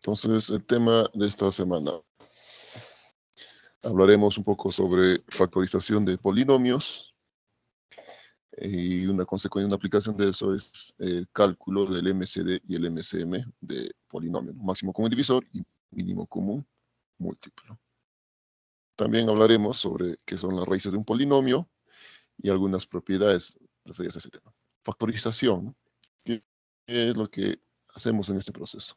Entonces, el tema de esta semana. Hablaremos un poco sobre factorización de polinomios y una consecuencia, una aplicación de eso es el cálculo del MCD y el MCM de polinomios, máximo común divisor y mínimo común múltiplo. También hablaremos sobre qué son las raíces de un polinomio y algunas propiedades referidas a ese tema. Factorización, ¿qué es lo que hacemos en este proceso?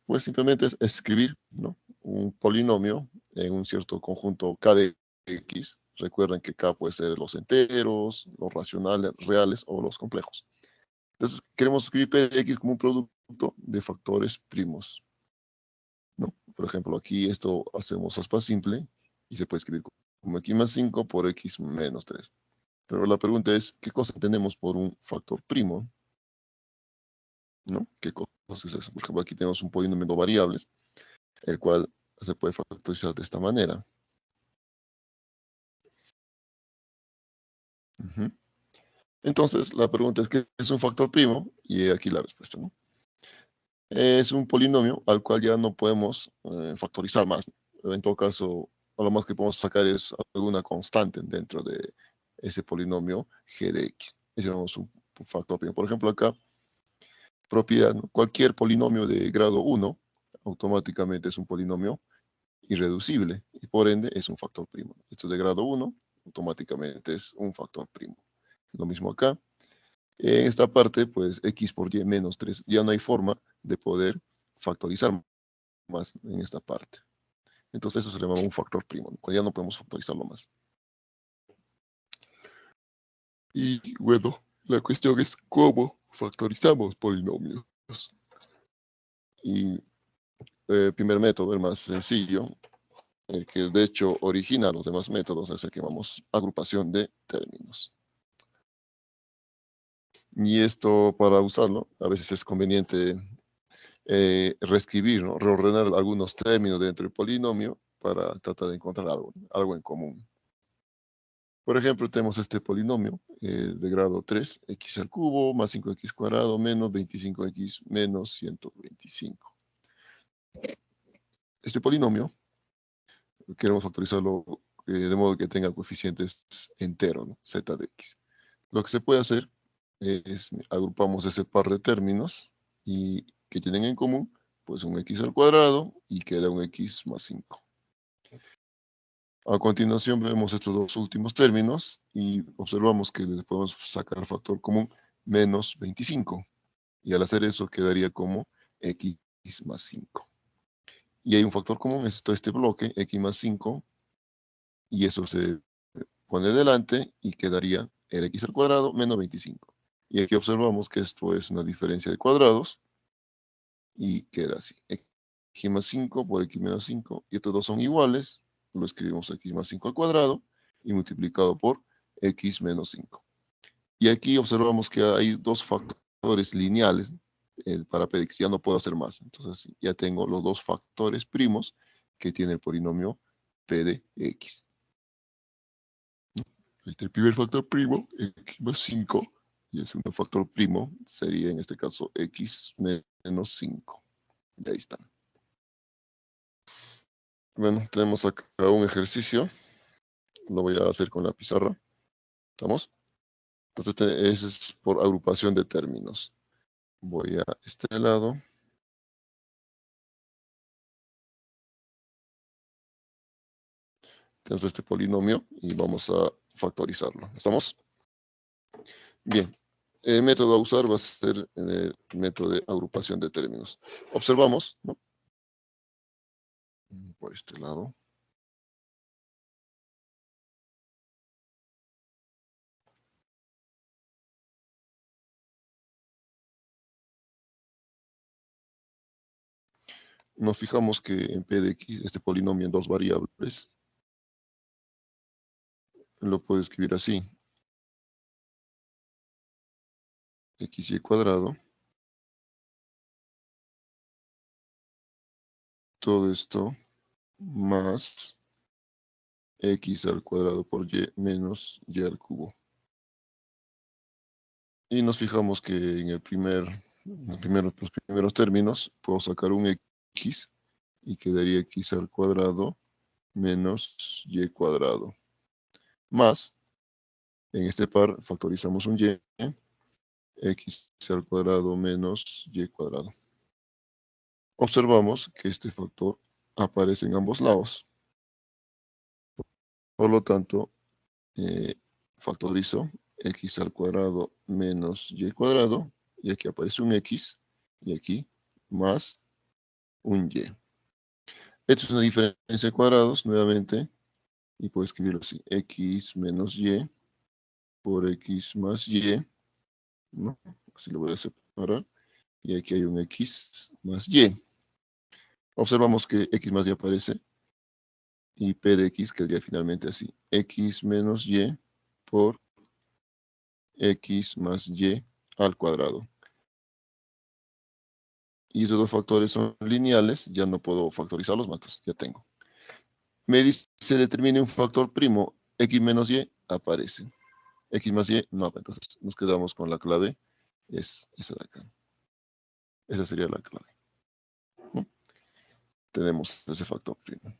Pues simplemente es escribir, ¿no?, un polinomio en un cierto conjunto K de X. Recuerden que K puede ser los enteros, los racionales, reales o los complejos. Entonces, queremos escribir P de X como un producto de factores primos, ¿no? Por ejemplo, aquí esto hacemos aspa simple y se puede escribir como X más 5 por X menos 3. Pero la pregunta es, ¿qué cosa tenemos por un factor primo? ¿No? ¿Qué cosa es eso? Por ejemplo, aquí tenemos un polinomio de variables, el cual se puede factorizar de esta manera. Entonces, la pregunta es, ¿qué es un factor primo? Y aquí la respuesta, ¿no? Es un polinomio al cual ya no podemos factorizar más. En todo caso, lo más que podemos sacar es alguna constante dentro de ese polinomio g de x. Ese es un factor primo. Por ejemplo, acá, propiedad, ¿no? Cualquier polinomio de grado 1 automáticamente es un polinomio irreducible y por ende es un factor primo. Esto de grado 1 automáticamente es un factor primo. Lo mismo acá. En esta parte, pues x por y menos 3, ya no hay forma de poder factorizar más en esta parte. Entonces eso se le llama un factor primo, ¿no? Ya no podemos factorizarlo más. Y bueno, la cuestión es cómo factorizamos polinomios. Y el primer método, el más sencillo, el que de hecho origina los demás métodos, es el que llamamos agrupación de términos. Y esto, para usarlo, a veces es conveniente reescribir, ¿no?, reordenar algunos términos dentro del polinomio para tratar de encontrar algo en común. Por ejemplo, tenemos este polinomio de grado 3, x al cubo más 5x cuadrado menos 25x menos 125. Este polinomio queremos factorizarlo de modo que tenga coeficientes enteros, ¿no?, z de x. Lo que se puede hacer es agrupamos ese par de términos y que tienen en común pues un x al cuadrado y queda un x más 5. A continuación vemos estos dos últimos términos y observamos que les podemos sacar el factor común menos 25. Y al hacer eso quedaría como x más 5. Y hay un factor común, es todo este bloque, x más 5, y eso se pone delante y quedaría el x al cuadrado menos 25. Y aquí observamos que esto es una diferencia de cuadrados y queda así. X más 5 por x menos 5, y estos dos son iguales, lo escribimos x más 5 al cuadrado y multiplicado por x menos 5. Y aquí observamos que hay dos factores lineales para P de x, ya no puedo hacer más. Entonces ya tengo los dos factores primos que tiene el polinomio P de x. El primer factor primo, x más 5, y el segundo factor primo sería en este caso x menos 5. Y ahí están. Bueno, tenemos acá un ejercicio. Lo voy a hacer con la pizarra. ¿Estamos? Entonces, ese es por agrupación de términos. Voy a este lado. Tenemos este polinomio y vamos a factorizarlo. ¿Estamos? Bien. El método a usar va a ser el método de agrupación de términos. Observamos, ¿no?, por este lado. Nos fijamos que en P de x, este polinomio en dos variables, lo puedo escribir así. XY cuadrado. Todo esto más x al cuadrado por y menos y al cubo. Y nos fijamos que en el primer los primeros términos, puedo sacar un x y quedaría x al cuadrado menos y cuadrado. Más, en este par factorizamos un y, x al cuadrado menos y cuadrado. Observamos que este factor aparece en ambos lados. Por lo tanto, factorizo x al cuadrado menos y cuadrado, y aquí aparece un x, y aquí más un y. Esto es una diferencia de cuadrados, nuevamente, y puedo escribirlo así, x menos y por x más y, ¿no? Así lo voy a separar, y aquí hay un x más y. Observamos que x más y aparece, y p de x quedaría finalmente así, x menos y por x más y al cuadrado. Y esos dos factores son lineales, ya no puedo factorizar los matos, ya tengo. Me dice, determine un factor primo, x menos y aparece. X más y no, entonces nos quedamos con la clave, es esa de acá. Esa sería la clave. ¿No? Tenemos ese factor primo.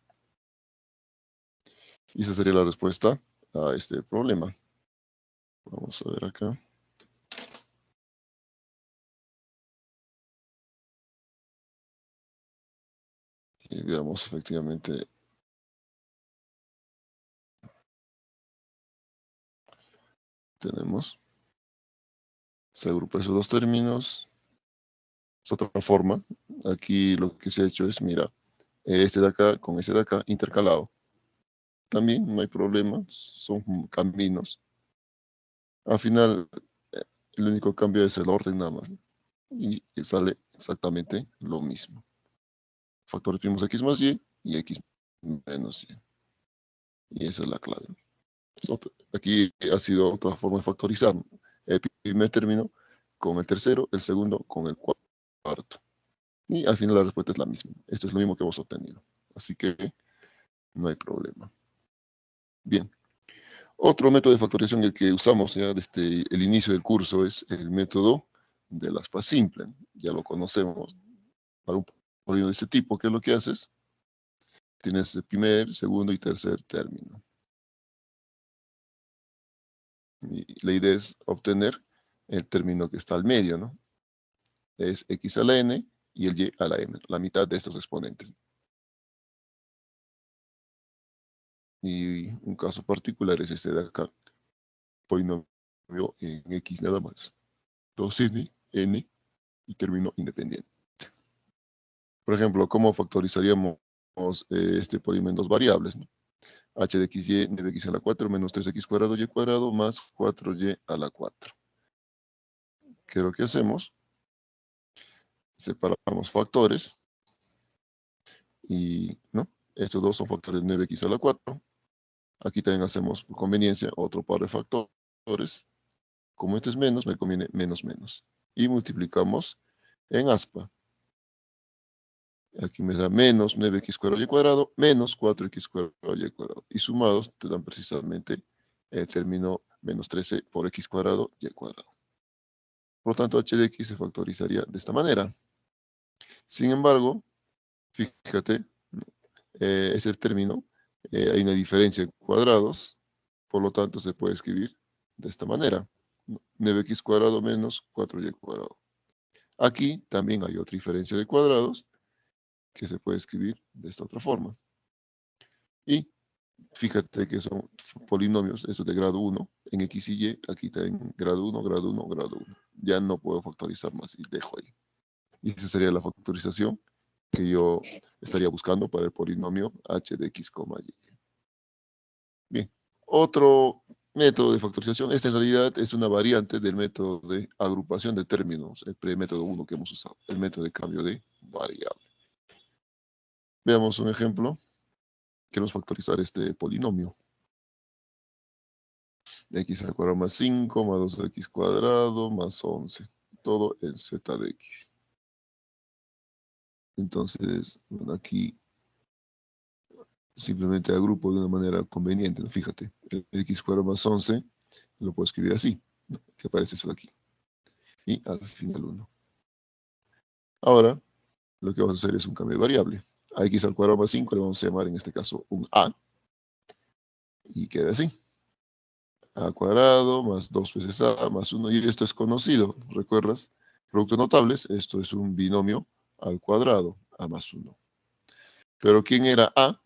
Y esa sería la respuesta a este problema. Vamos a ver acá. Y veamos efectivamente. Tenemos. Se agrupa esos dos términos. Es otra forma. Aquí lo que se ha hecho es, mira, este de acá con este de acá intercalado. También no hay problema, son caminos. Al final, el único cambio es el orden nada más. Y sale exactamente lo mismo. Factores primos x más y x menos y. Y esa es la clave. Aquí ha sido otra forma de factorizar. El primer término con el tercero, el segundo con el cuarto. Y al final la respuesta es la misma. Esto es lo mismo que hemos obtenido. Así que no hay problema. Bien. Otro método de factorización el que usamos ya desde el inicio del curso es el método de la aspa simple. Ya lo conocemos. Para un polinomio de este tipo, ¿qué es lo que haces? Tienes el primer, segundo y tercer término. Y la idea es obtener el término que está al medio, ¿no? Es x a la n y el y a la n, la mitad de estos exponentes. Y un caso particular es este de acá, polinomio en x nada más. 2n, n y término independiente. Por ejemplo, ¿cómo factorizaríamos este polinomio en dos variables? ¿No? H de x, y, 9x a la 4 menos 3x cuadrado y cuadrado más 4y a la 4. ¿Qué es lo que hacemos? Separamos factores y, ¿no? Estos dos son factores 9x a la 4. Aquí también hacemos, por conveniencia, otro par de factores. Como este es menos, me conviene menos menos. Y multiplicamos en aspa. Aquí me da menos 9x cuadrado y cuadrado, menos 4x cuadrado y cuadrado. Y sumados te dan precisamente el término menos 13 por x cuadrado y cuadrado. Por lo tanto, h de x se factorizaría de esta manera. Sin embargo, fíjate, es el término, hay una diferencia en cuadrados, por lo tanto se puede escribir de esta manera. 9x cuadrado menos 4y cuadrado. Aquí también hay otra diferencia de cuadrados que se puede escribir de esta otra forma. Y fíjate que son polinomios, estos de grado 1, en x y y, aquí también grado 1, grado 1, grado 1. Ya no puedo factorizar más y dejo ahí. Y esa sería la factorización que yo estaría buscando para el polinomio h de x, y. Bien, otro método de factorización, esta en realidad es una variante del método de agrupación de términos, el premétodo 1 que hemos usado, el método de cambio de variable. Veamos un ejemplo. Queremos factorizar este polinomio. X al cuadrado más 5, más 2x cuadrado, más 11. Todo en z de x. Entonces, bueno, aquí simplemente agrupo de una manera conveniente. ¿No? Fíjate, el x cuadrado más 11 lo puedo escribir así, ¿no? Que aparece eso de aquí. Y al final 1. Ahora, lo que vamos a hacer es un cambio de variable. A x al cuadrado más 5 le vamos a llamar en este caso un a. Y queda así. A cuadrado más 2 veces a más 1. Y esto es conocido, ¿recuerdas? Productos notables, esto es un binomio al cuadrado, a más 1. Pero ¿quién era a?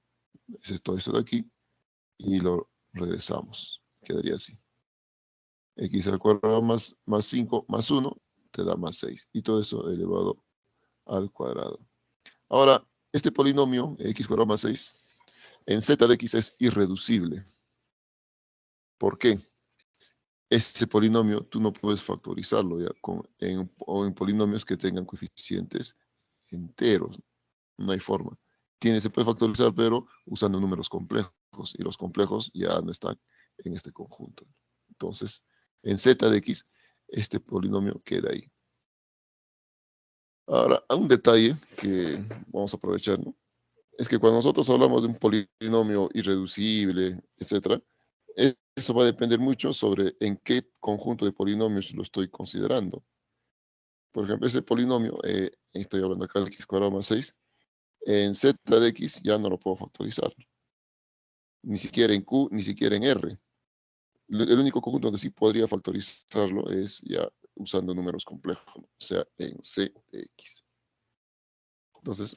Es todo esto de aquí. Y lo regresamos. Quedaría así. X al cuadrado más 5 más 1 te da más 6. Y todo eso elevado al cuadrado. Ahora, este polinomio, x cuadrado más 6, en z de x es irreducible. ¿Por qué? Ese polinomio tú no puedes factorizarlo ya en polinomios que tengan coeficientes enteros. No hay forma. Se puede factorizar, pero usando números complejos. Y los complejos ya no están en este conjunto. Entonces, en z de x, este polinomio queda ahí. Ahora, un detalle que vamos a aprovechar, ¿no? Es que cuando nosotros hablamos de un polinomio irreducible, etc., eso va a depender mucho sobre en qué conjunto de polinomios lo estoy considerando. Por ejemplo, ese polinomio, estoy hablando acá de x cuadrado más 6, en z de x ya no lo puedo factorizar. Ni siquiera en q, ni siquiera en r. El único conjunto donde sí podría factorizarlo es ya usando números complejos, ¿no? O sea, en c de x. Entonces,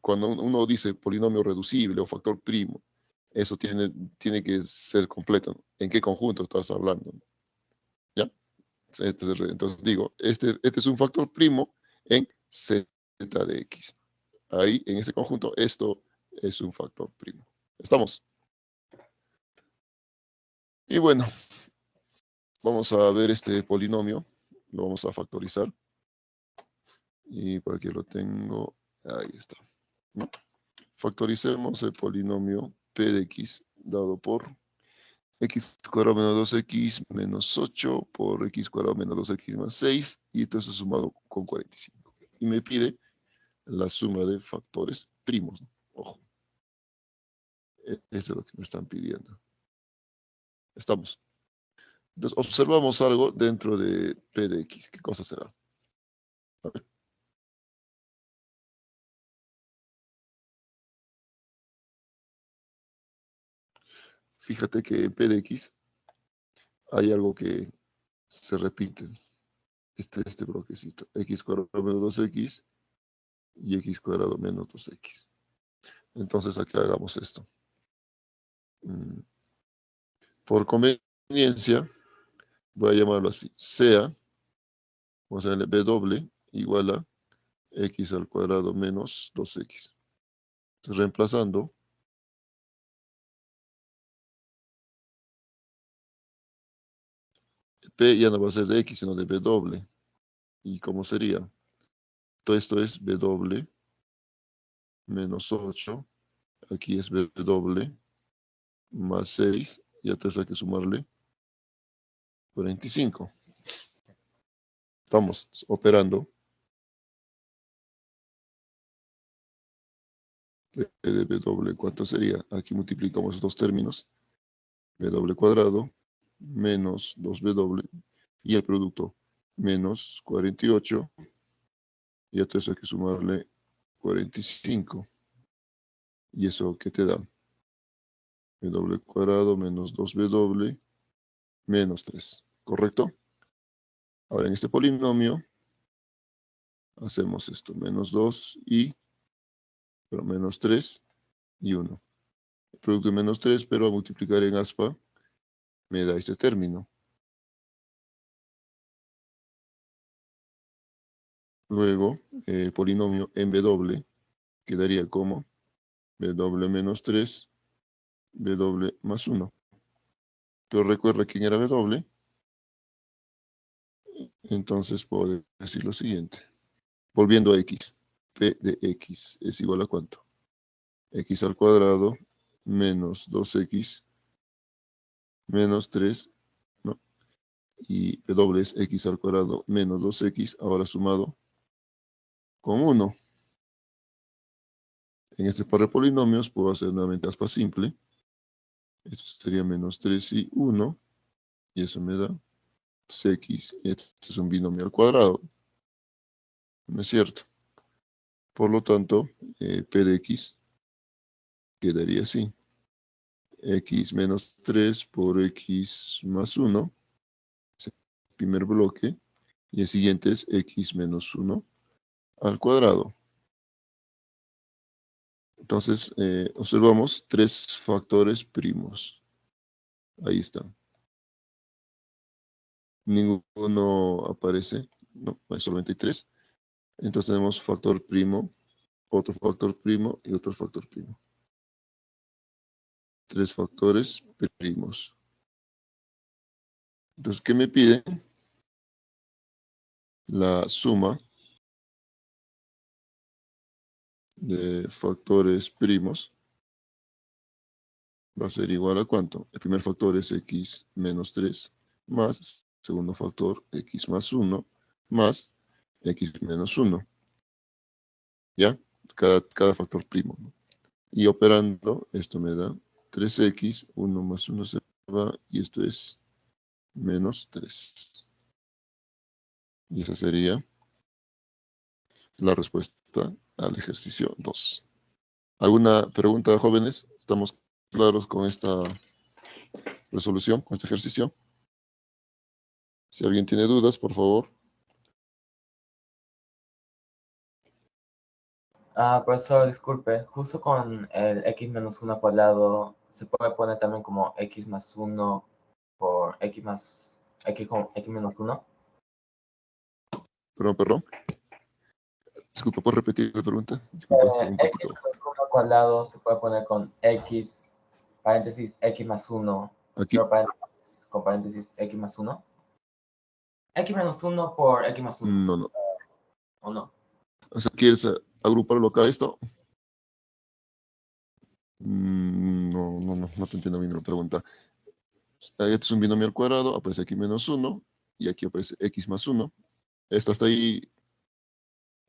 cuando uno dice polinomio reducible o factor primo, eso tiene que ser completo, ¿no? ¿En qué conjunto estás hablando? ¿Ya? Entonces digo, este es un factor primo en z de x. Ahí, en ese conjunto, esto es un factor primo. ¿Estamos? Y bueno, vamos a ver este polinomio. Lo vamos a factorizar. Y por aquí lo tengo. Ahí está, ¿no? Factoricemos el polinomio p de x dado por x cuadrado menos 2x menos 8 por x cuadrado menos 2x más 6, y todo eso sumado con 45. Y me pide la suma de factores primos, ¿no? Ojo, eso es lo que me están pidiendo. Estamos. Entonces, observamos algo dentro de p de x. ¿Qué cosa será? A ver. Fíjate que en p de x hay algo que se repite. Este bloquecito. X cuadrado menos 2x y x cuadrado menos 2x. Entonces aquí hagamos esto. Por conveniencia, voy a llamarlo así. Sea, vamos a darle w igual a x al cuadrado menos 2x. Entonces, reemplazando, p ya no va a ser de x, sino de w. ¿Y cómo sería? Todo esto es w menos 8. Aquí es w más 6. Y a hay que sumarle 45. Estamos operando. P de w, ¿cuánto sería? Aquí multiplicamos estos términos. W cuadrado menos 2w y el producto menos 48, y a todo eso hay que sumarle 45. ¿Y eso qué te da? W cuadrado menos 2w menos 3. ¿Correcto? Ahora en este polinomio hacemos esto, menos 2 pero menos 3 y 1. El producto de menos 3, pero a multiplicar en aspa me da este término. Luego, el polinomio en w quedaría como w menos 3, w más 1. Pero recuerda quién era w, entonces puedo decir lo siguiente. Volviendo a x, p de x es igual a ¿cuánto? X al cuadrado menos 2x menos 3, ¿no? Y w es x al cuadrado menos 2x, ahora sumado con 1. En este par de polinomios puedo hacer nuevamente aspa simple. Esto sería menos 3 y 1, y eso me da x. Este es un binomio al cuadrado, ¿no es cierto? Por lo tanto, P de X quedaría así. X menos 3 por X más 1, es el primer bloque, y el siguiente es X menos 1 al cuadrado. Entonces, observamos tres factores primos. Ahí están. Ninguno aparece, no, hay solamente 3. Entonces tenemos factor primo, otro factor primo y otro factor primo. Tres factores primos. Entonces, ¿qué me pide? La suma de factores primos va a ser igual a ¿cuánto? El primer factor es X menos 3 más, segundo factor, X más 1 más X menos 1. ¿Ya? Cada factor primo, ¿no? Y operando, esto me da 3X, 1 más 1 se va, y esto es menos 3. Y esa sería la respuesta al ejercicio 2. ¿Alguna pregunta, jóvenes? ¿Estamos claros con esta resolución, con este ejercicio? Si alguien tiene dudas, por favor. Profesor, disculpe, justo con el x menos 1 cuadrado, se puede poner también como x más 1 por x más x con x menos 1. Perdón. Disculpa, ¿puedo repetir la pregunta? Disculpa, un X poquito. menos 1 cuadrado se puede poner con x, paréntesis, x más 1, Aquí, pero paréntesis, con paréntesis, x más 1. X menos 1 por x más 1, no. ¿o no? O sea, ¿quieres agruparlo acá esto? No te entiendo bien la pregunta. Este es un binomio al cuadrado, aparece aquí menos 1, y aquí aparece x más 1. Esto está ahí,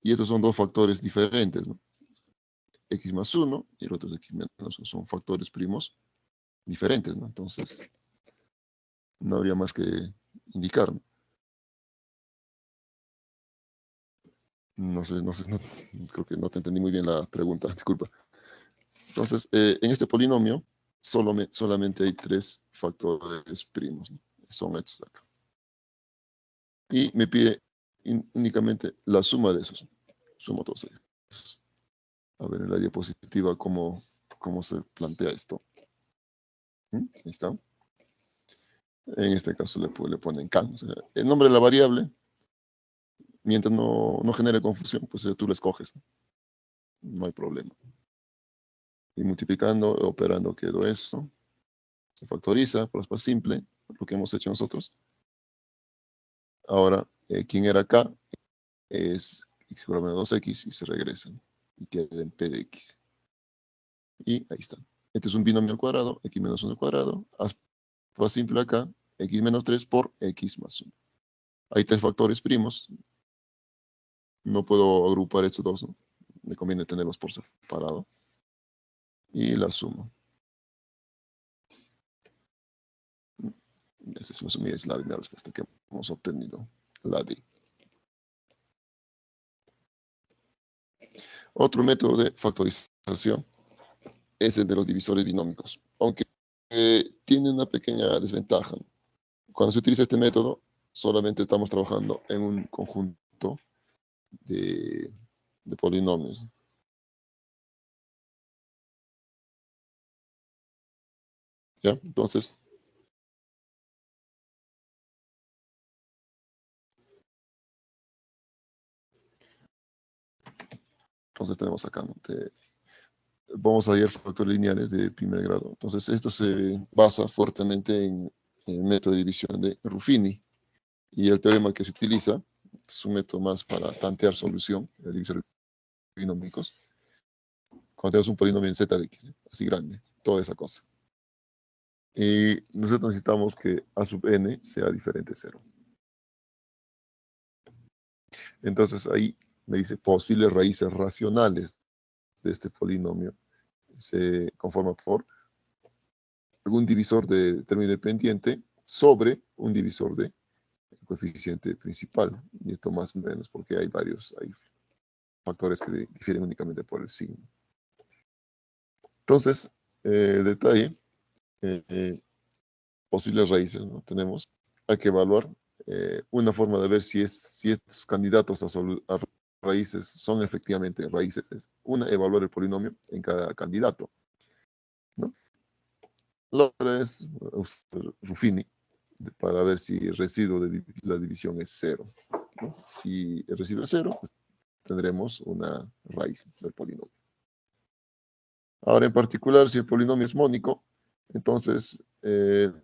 y estos son dos factores diferentes, ¿no? X más 1 y el otro es x menos 1. Son factores primos diferentes, ¿no? Entonces, no habría más que indicar, ¿no? Creo que no te entendí muy bien la pregunta, disculpa. Entonces, en este polinomio solamente hay tres factores primos, ¿no? Son estos acá. Y me pide únicamente la suma de esos. Sumo todos ellos. A ver en la diapositiva cómo se plantea esto. Ahí está. En este caso le ponen K. O sea, el nombre de la variable, mientras no genere confusión, pues tú lo escoges, ¿no? No hay problema. Y multiplicando, operando, quedó esto. Se factoriza, por más simple, lo que hemos hecho nosotros. Ahora, ¿quién era acá? Es x igual a menos 2x y se regresan. Y queda en p de x. Y ahí está. Este es un binomio al cuadrado, x menos 1 al cuadrado. Haz más simple acá, x menos 3 por x más 1. Hay tres factores primos. No puedo agrupar estos dos, ¿no? Me conviene tenerlos por separado. Y la sumo. Esa es la suma y es la primera respuesta que hemos obtenido. La D. Otro método de factorización es el de los divisores binómicos, aunque tiene una pequeña desventaja. Cuando se utiliza este método, solamente estamos trabajando en un conjunto de polinomios. ¿Ya? Entonces tenemos acá, ¿no? Vamos a hallar factores lineales de primer grado. Entonces esto se basa fuertemente en el método de división de Ruffini. Y el teorema que se utiliza es un método más para tantear solución de divisores binómicos. Cuando tenemos un polinomio en z de x, ¿eh? Así grande, toda esa cosa. Y nosotros necesitamos que a sub n sea diferente de 0. Entonces ahí me dice posibles raíces racionales de este polinomio se conforma por algún divisor de término independiente sobre un divisor de coeficiente principal. Y esto más o menos porque hay varios, hay factores que difieren únicamente por el signo. Entonces, detalle, posibles raíces, ¿no? Tenemos, hay que evaluar una forma de ver si estos candidatos a raíces son efectivamente raíces. Es una, evaluar el polinomio en cada candidato, ¿no? La otra es usar Ruffini para ver si el residuo de la división es cero, ¿no? Si el residuo es cero, pues tendremos una raíz del polinomio. Ahora, en particular, si el polinomio es mónico, entonces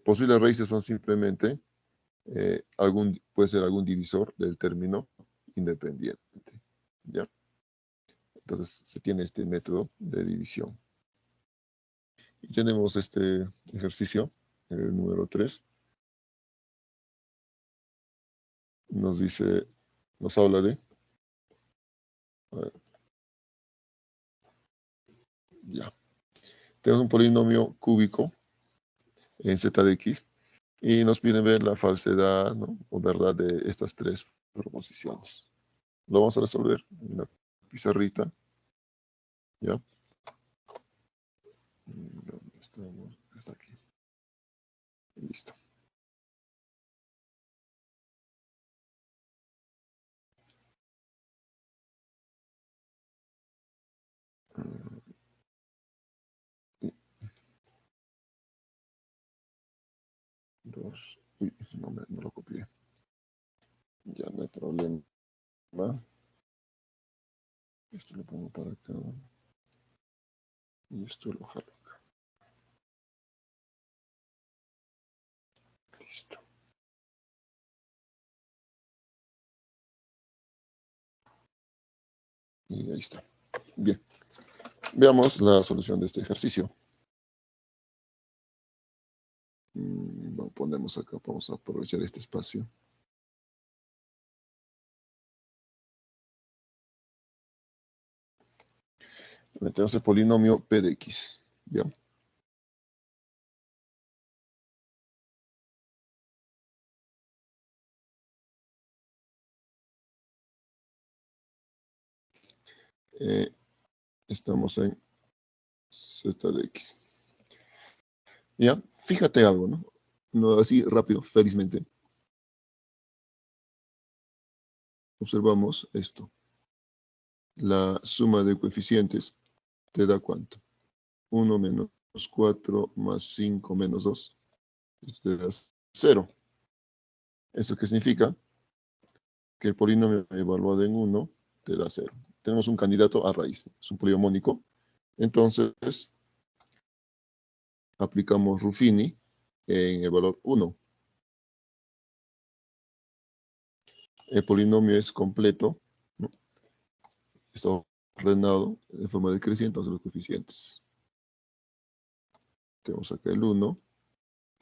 posibles raíces son simplemente puede ser algún divisor del término independiente, ¿ya? Entonces se tiene este método de división. Y tenemos este ejercicio, el número 3. Nos habla de, a ver, ya, tenemos un polinomio cúbico en z de x y nos piden ver la falsedad, ¿no?, o verdad de estas tres proposiciones. Lo vamos a resolver en la pizarrita, ¿ya? ¿Dónde estamos? Está aquí. Listo. Dos. Uy, no lo copié. Ya no hay problema. Esto lo pongo para acá. Y esto lo jalo acá. Listo. Y ahí está. Bien. Veamos la solución de este ejercicio. Lo ponemos acá. Vamos a aprovechar este espacio. Tenemos el polinomio p de x. ¿Ya? Estamos en z de x. ¿Ya? Fíjate algo, ¿no? No así rápido, felizmente. Observamos esto. La suma de coeficientes te da ¿cuánto? 1 menos 4 más 5 menos 2. Esto te da 0. ¿Esto qué significa? Que el polinomio evaluado en 1 te da 0. Tenemos un candidato a raíz. Es un polimónico. Entonces, aplicamos Ruffini en el valor 1. El polinomio es completo, ¿no? Está ordenado de forma decreciente hacia los coeficientes. Tenemos acá el 1,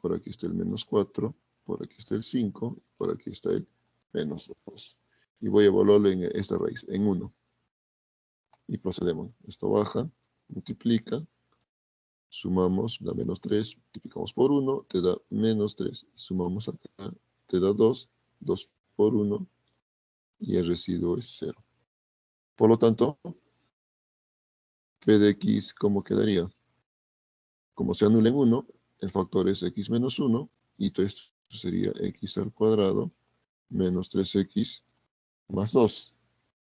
por aquí está el menos 4, por aquí está el 5, por aquí está el menos 2. Y voy a evaluarlo en esta raíz, en 1. Y procedemos. Esto baja, multiplica, sumamos, da menos 3, multiplicamos por 1, te da menos 3. Sumamos acá, te da 2, 2 por 1, y el residuo es 0. Por lo tanto, p de x, ¿cómo quedaría? Como se anula en 1, el factor es x menos 1, y entonces sería x al cuadrado menos 3x más 2,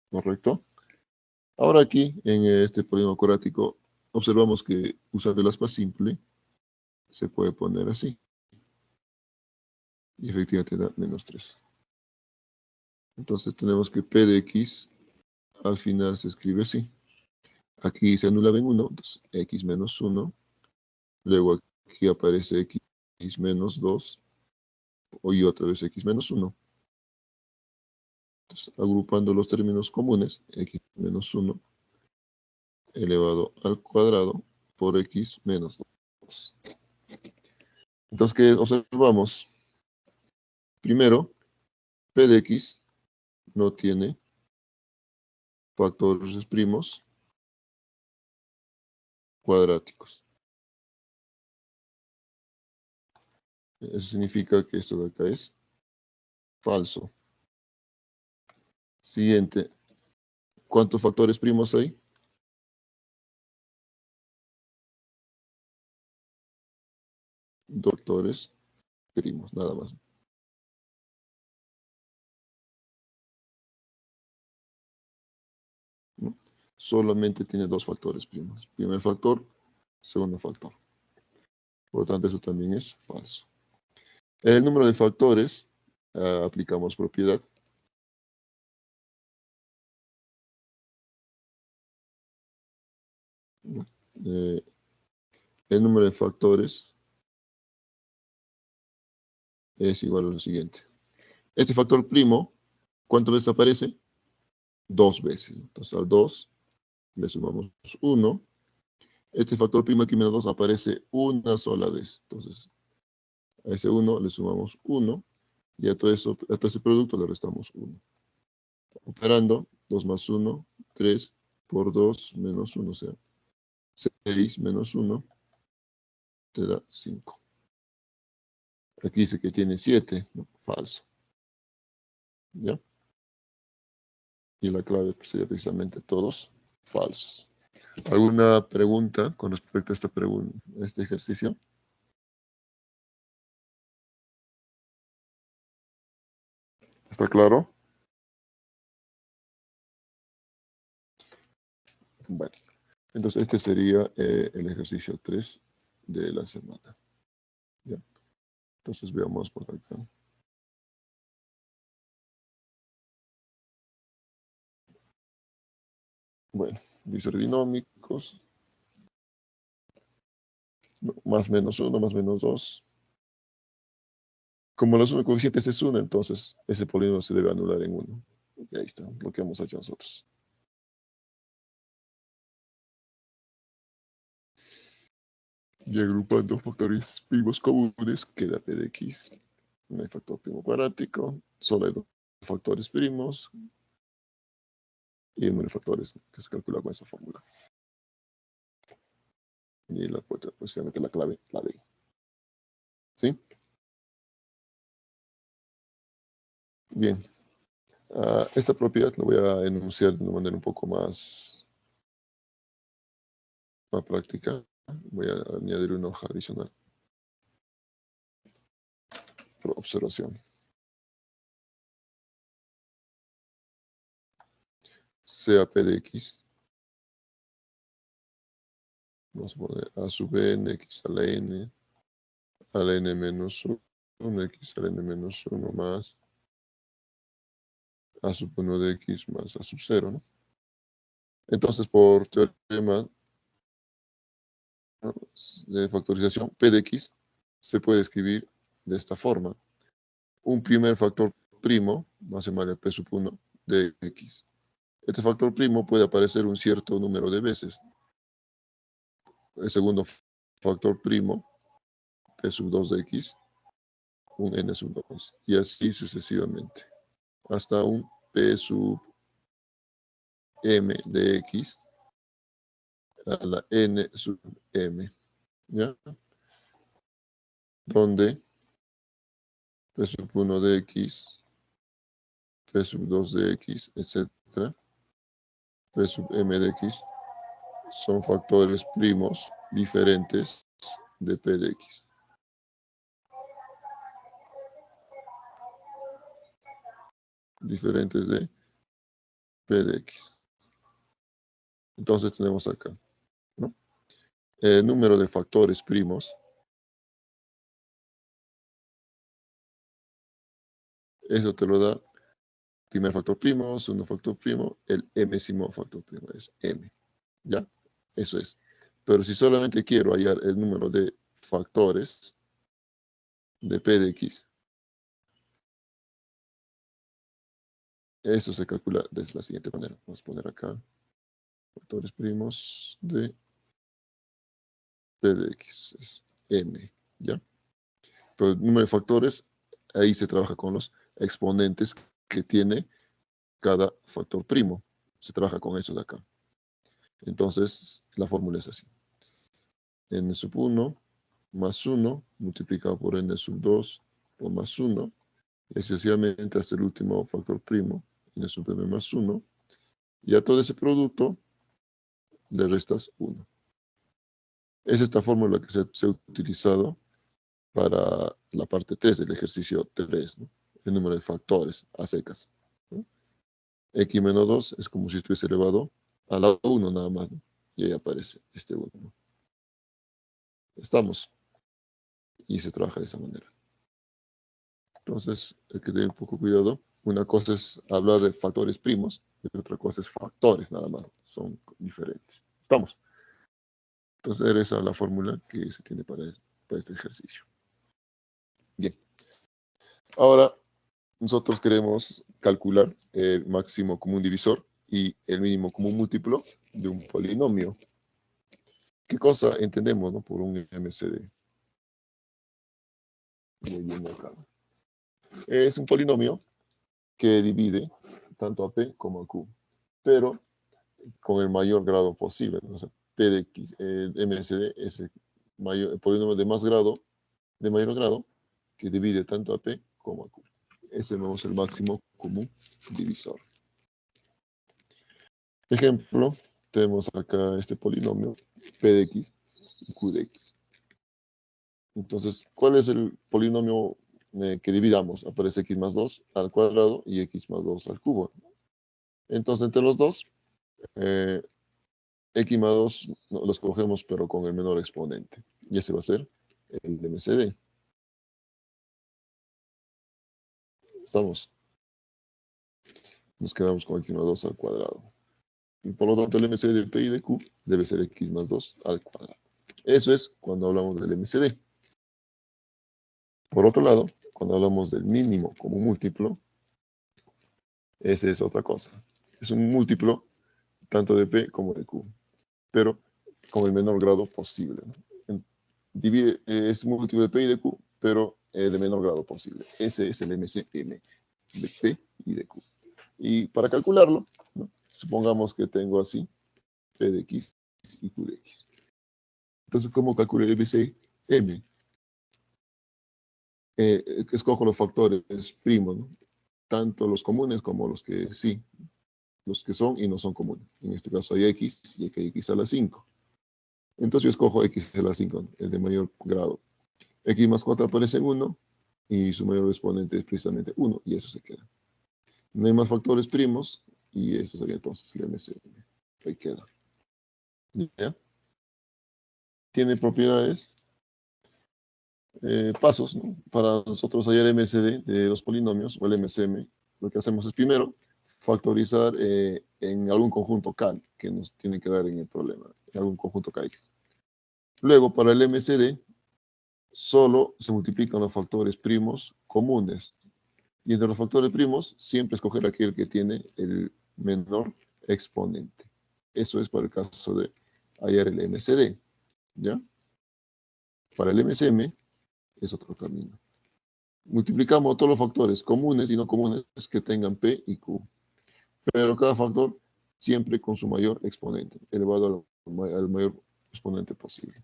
¿correcto? Ahora aquí, en este polinomio cuadrático, observamos que usando el aspa simple, se puede poner así. Y efectivamente da menos 3. Entonces tenemos que p de x al final se escribe así. Aquí se anula en 1, entonces x menos 1. Luego aquí aparece x menos 2. Y otra vez x menos 1. Entonces, agrupando los términos comunes, x menos 1 elevado al cuadrado por x menos 2. Entonces, ¿qué observamos? Primero, p de x no tiene factores primos cuadráticos. Eso significa que esto de acá es falso. Siguiente, ¿Cuántos factores primos hay? Dos factores primos, nada más. ¿No? Solamente tiene dos factores primos. Primer factor, segundo factor. Por lo tanto, eso también es falso. El número de factores, aplicamos propiedad. Eh, el número de factores es igual a lo siguiente. Este factor primo, ¿cuántas veces aparece? Dos veces. Entonces al 2 le sumamos 1. Este factor primo aquí menos 2 aparece una sola vez. Entonces a ese 1 le sumamos 1 y a todo ese producto le restamos 1. Operando, 2 más 1, 3 por 2 menos 1, o sea, 6 menos 1 te da 5. Aquí dice que tiene 7, no, falso. ¿Ya? Y la clave sería precisamente todos falsos. ¿Alguna pregunta con respecto a este ejercicio? ¿Está claro? Bueno, entonces este sería el ejercicio 3 de la semana. ¿Ya? Entonces veamos por acá. Bueno, divisores binómicos. Más menos 1, más menos 2. Como la suma de coeficientes es 1, entonces ese polinomio se debe anular en 1. Y ahí está, lo que hemos hecho nosotros. Y agrupando factores primos comunes, queda P de X. No hay factor primo cuadrático, solo hay dos factores primos y el número de factores que se calcula con esa fórmula. Y posiblemente la clave, la D. ¿Sí? Bien. Esta propiedad la voy a enunciar de una manera un poco más práctica. Voy a añadir una hoja adicional. Por observación. Sea P de X. Vamos a poner A sub n, X a la n menos 1, X a la n menos 1 más A sub 1 de X más A sub 0, ¿no? Entonces, por teorema, ¿no?, de factorización, P de X se puede escribir de esta forma. Un primer factor primo va a ser P sub 1 de X. Este factor primo puede aparecer un cierto número de veces. El segundo factor primo, P sub 2 de X, un N sub 2, y así sucesivamente, hasta un P sub M de X a la N sub M, ¿ya? Donde P sub 1 de X, P sub 2 de X, etc., P sub M de X, son factores primos diferentes de P de X. Diferentes de P de X. Entonces tenemos acá, ¿no?, el número de factores primos. Eso te lo da primer factor primo, segundo factor primo, el mésimo factor primo es m. ¿Ya? Eso es. Pero si solamente quiero hallar el número de factores de P de X, eso se calcula de la siguiente manera. Vamos a poner acá factores primos de P de X, es m. ¿Ya? Pero el número de factores, ahí se trabaja con los exponentes que tiene cada factor primo. Se trabaja con eso de acá. Entonces, la fórmula es así. N sub 1 más 1 multiplicado por N sub 2 por más 1, y sucesivamente hasta el último factor primo, N sub M más 1, Y a todo ese producto le restas 1. Es esta fórmula que se ha utilizado para la parte 3 del ejercicio 3, ¿no? El número de factores a secas, ¿no? X menos 2 es como si estuviese elevado a la 1 nada más, ¿no? Y ahí aparece este 1, ¿no? Estamos. Y se trabaja de esa manera. Entonces, hay que tener un poco cuidado. Una cosa es hablar de factores primos y otra cosa es factores nada más. Son diferentes. Estamos. Entonces, esa es la fórmula que se tiene para este ejercicio. Bien. Ahora, nosotros queremos calcular el máximo común divisor y el mínimo común múltiplo de un polinomio. ¿Qué cosa entendemos, no, por un MCD? Es un polinomio que divide tanto a P como a Q, pero con el mayor grado posible, ¿no? O sea, P de X, el MSD es el polinomio de mayor grado, que divide tanto a P como a Q. Ese no es el máximo común divisor. Ejemplo, tenemos acá este polinomio, P de X y Q de X. Entonces, ¿cuál es el polinomio que dividamos? Aparece X más 2 al cuadrado y X más 2 al cubo. Entonces, entre los dos, eh, X más 2 los cogemos, pero con el menor exponente. Y ese va a ser el MCD. Estamos. Nos quedamos con X más 2 al cuadrado. Y por lo tanto, el MCD de P y de Q debe ser X más 2 al cuadrado. Eso es cuando hablamos del MCD. Por otro lado, cuando hablamos del mínimo como múltiplo, ese es otra cosa. Es un múltiplo tanto de P como de Q, pero con el menor grado posible, ¿no? Es múltiplo de P y de Q, pero de menor grado posible. Ese es el MCM de P y de Q. Y para calcularlo, ¿no? Supongamos que tengo así P de X y Q de X. Entonces, ¿cómo calculo el MCM? Escojo los factores primos, ¿no? Tanto los comunes como los que sí, los que son y no son comunes. En este caso hay X y aquí hay X a la 5. Entonces yo escojo X a la 5, el de mayor grado. X más 4 aparece en 1 y su mayor exponente es precisamente 1 y eso se queda. No hay más factores primos y eso sería entonces el MCM. Ahí queda. ¿Ya? Tiene propiedades, pasos, ¿no? Para nosotros hallar MCD de los polinomios o el MCM, lo que hacemos es primero factorizar en algún conjunto K que nos tiene que dar en el problema, en algún conjunto KX. Luego, para el MCD, solo se multiplican los factores primos comunes. Y entre los factores primos, siempre escoger aquel que tiene el menor exponente. Eso es para el caso de hallar el MCD. ¿Ya? Para el MCM es otro camino. Multiplicamos todos los factores comunes y no comunes que tengan P y Q. Pero cada factor siempre con su mayor exponente, elevado al mayor exponente posible.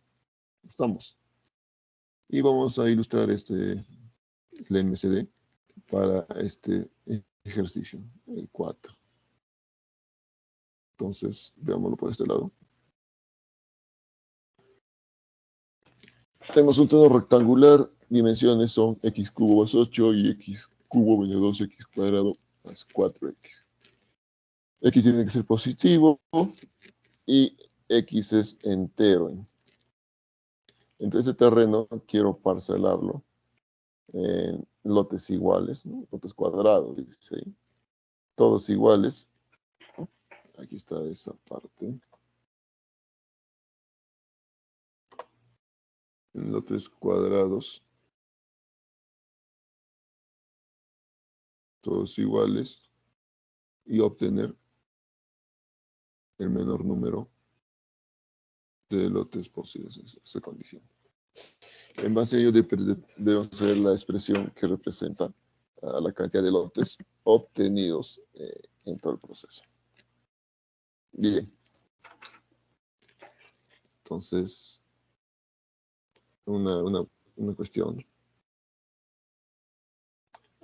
Estamos. Y vamos a ilustrar el MCD para este ejercicio, el 4. Entonces, veámoslo por este lado. Tenemos un tono rectangular, dimensiones son x cubo más 8 y x cubo menos 2x cuadrado más 4x. X tiene que ser positivo y x es entero. Entonces, este terreno quiero parcelarlo en lotes iguales, ¿no? Lotes cuadrados, dice ahí. Todos iguales. Aquí está esa parte. En lotes cuadrados. Todos iguales. Y obtener el menor número de lotes posibles. Esa condición. En base a ello debemos hacer la expresión que representa a la cantidad de lotes obtenidos en todo el proceso. Bien. Entonces, una cuestión.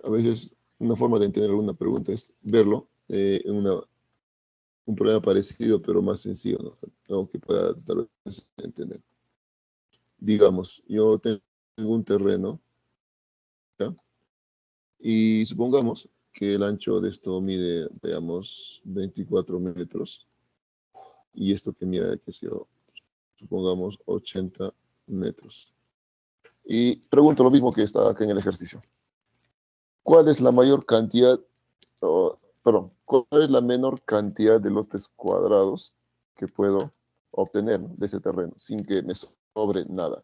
A veces, una forma de entender alguna pregunta es verlo en un problema parecido, pero más sencillo, ¿no? Algo que pueda tal vez entender. Digamos, yo tengo un terreno, ¿ya? Y supongamos que el ancho de esto mide, veamos, 24 metros, y esto que mide, qué sé yo, supongamos 80 metros. Y pregunto lo mismo que está acá en el ejercicio. ¿Cuál es la mayor cantidad, perdón, cuál es la menor cantidad de lotes cuadrados que puedo obtener, ¿no?, de ese terreno sin que me sobre nada?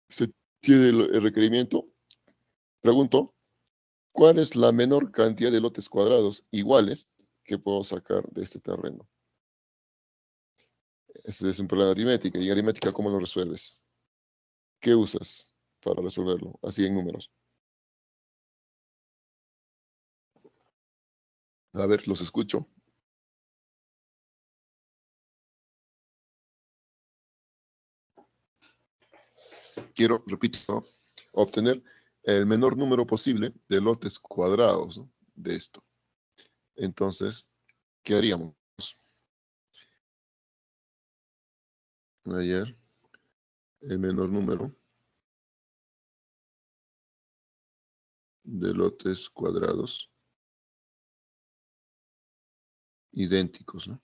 Se tiene el requerimiento. Pregunto, ¿cuál es la menor cantidad de lotes cuadrados iguales que puedo sacar de este terreno? Ese es un problema de aritmética. ¿Y en aritmética cómo lo resuelves? ¿Qué usas para resolverlo? Así en números. A ver, los escucho. Quiero, repito, obtener el menor número posible de lotes cuadrados, ¿no?, de esto. Entonces, ¿qué haríamos? Ayer, el menor número de lotes cuadrados idénticos, ¿no?,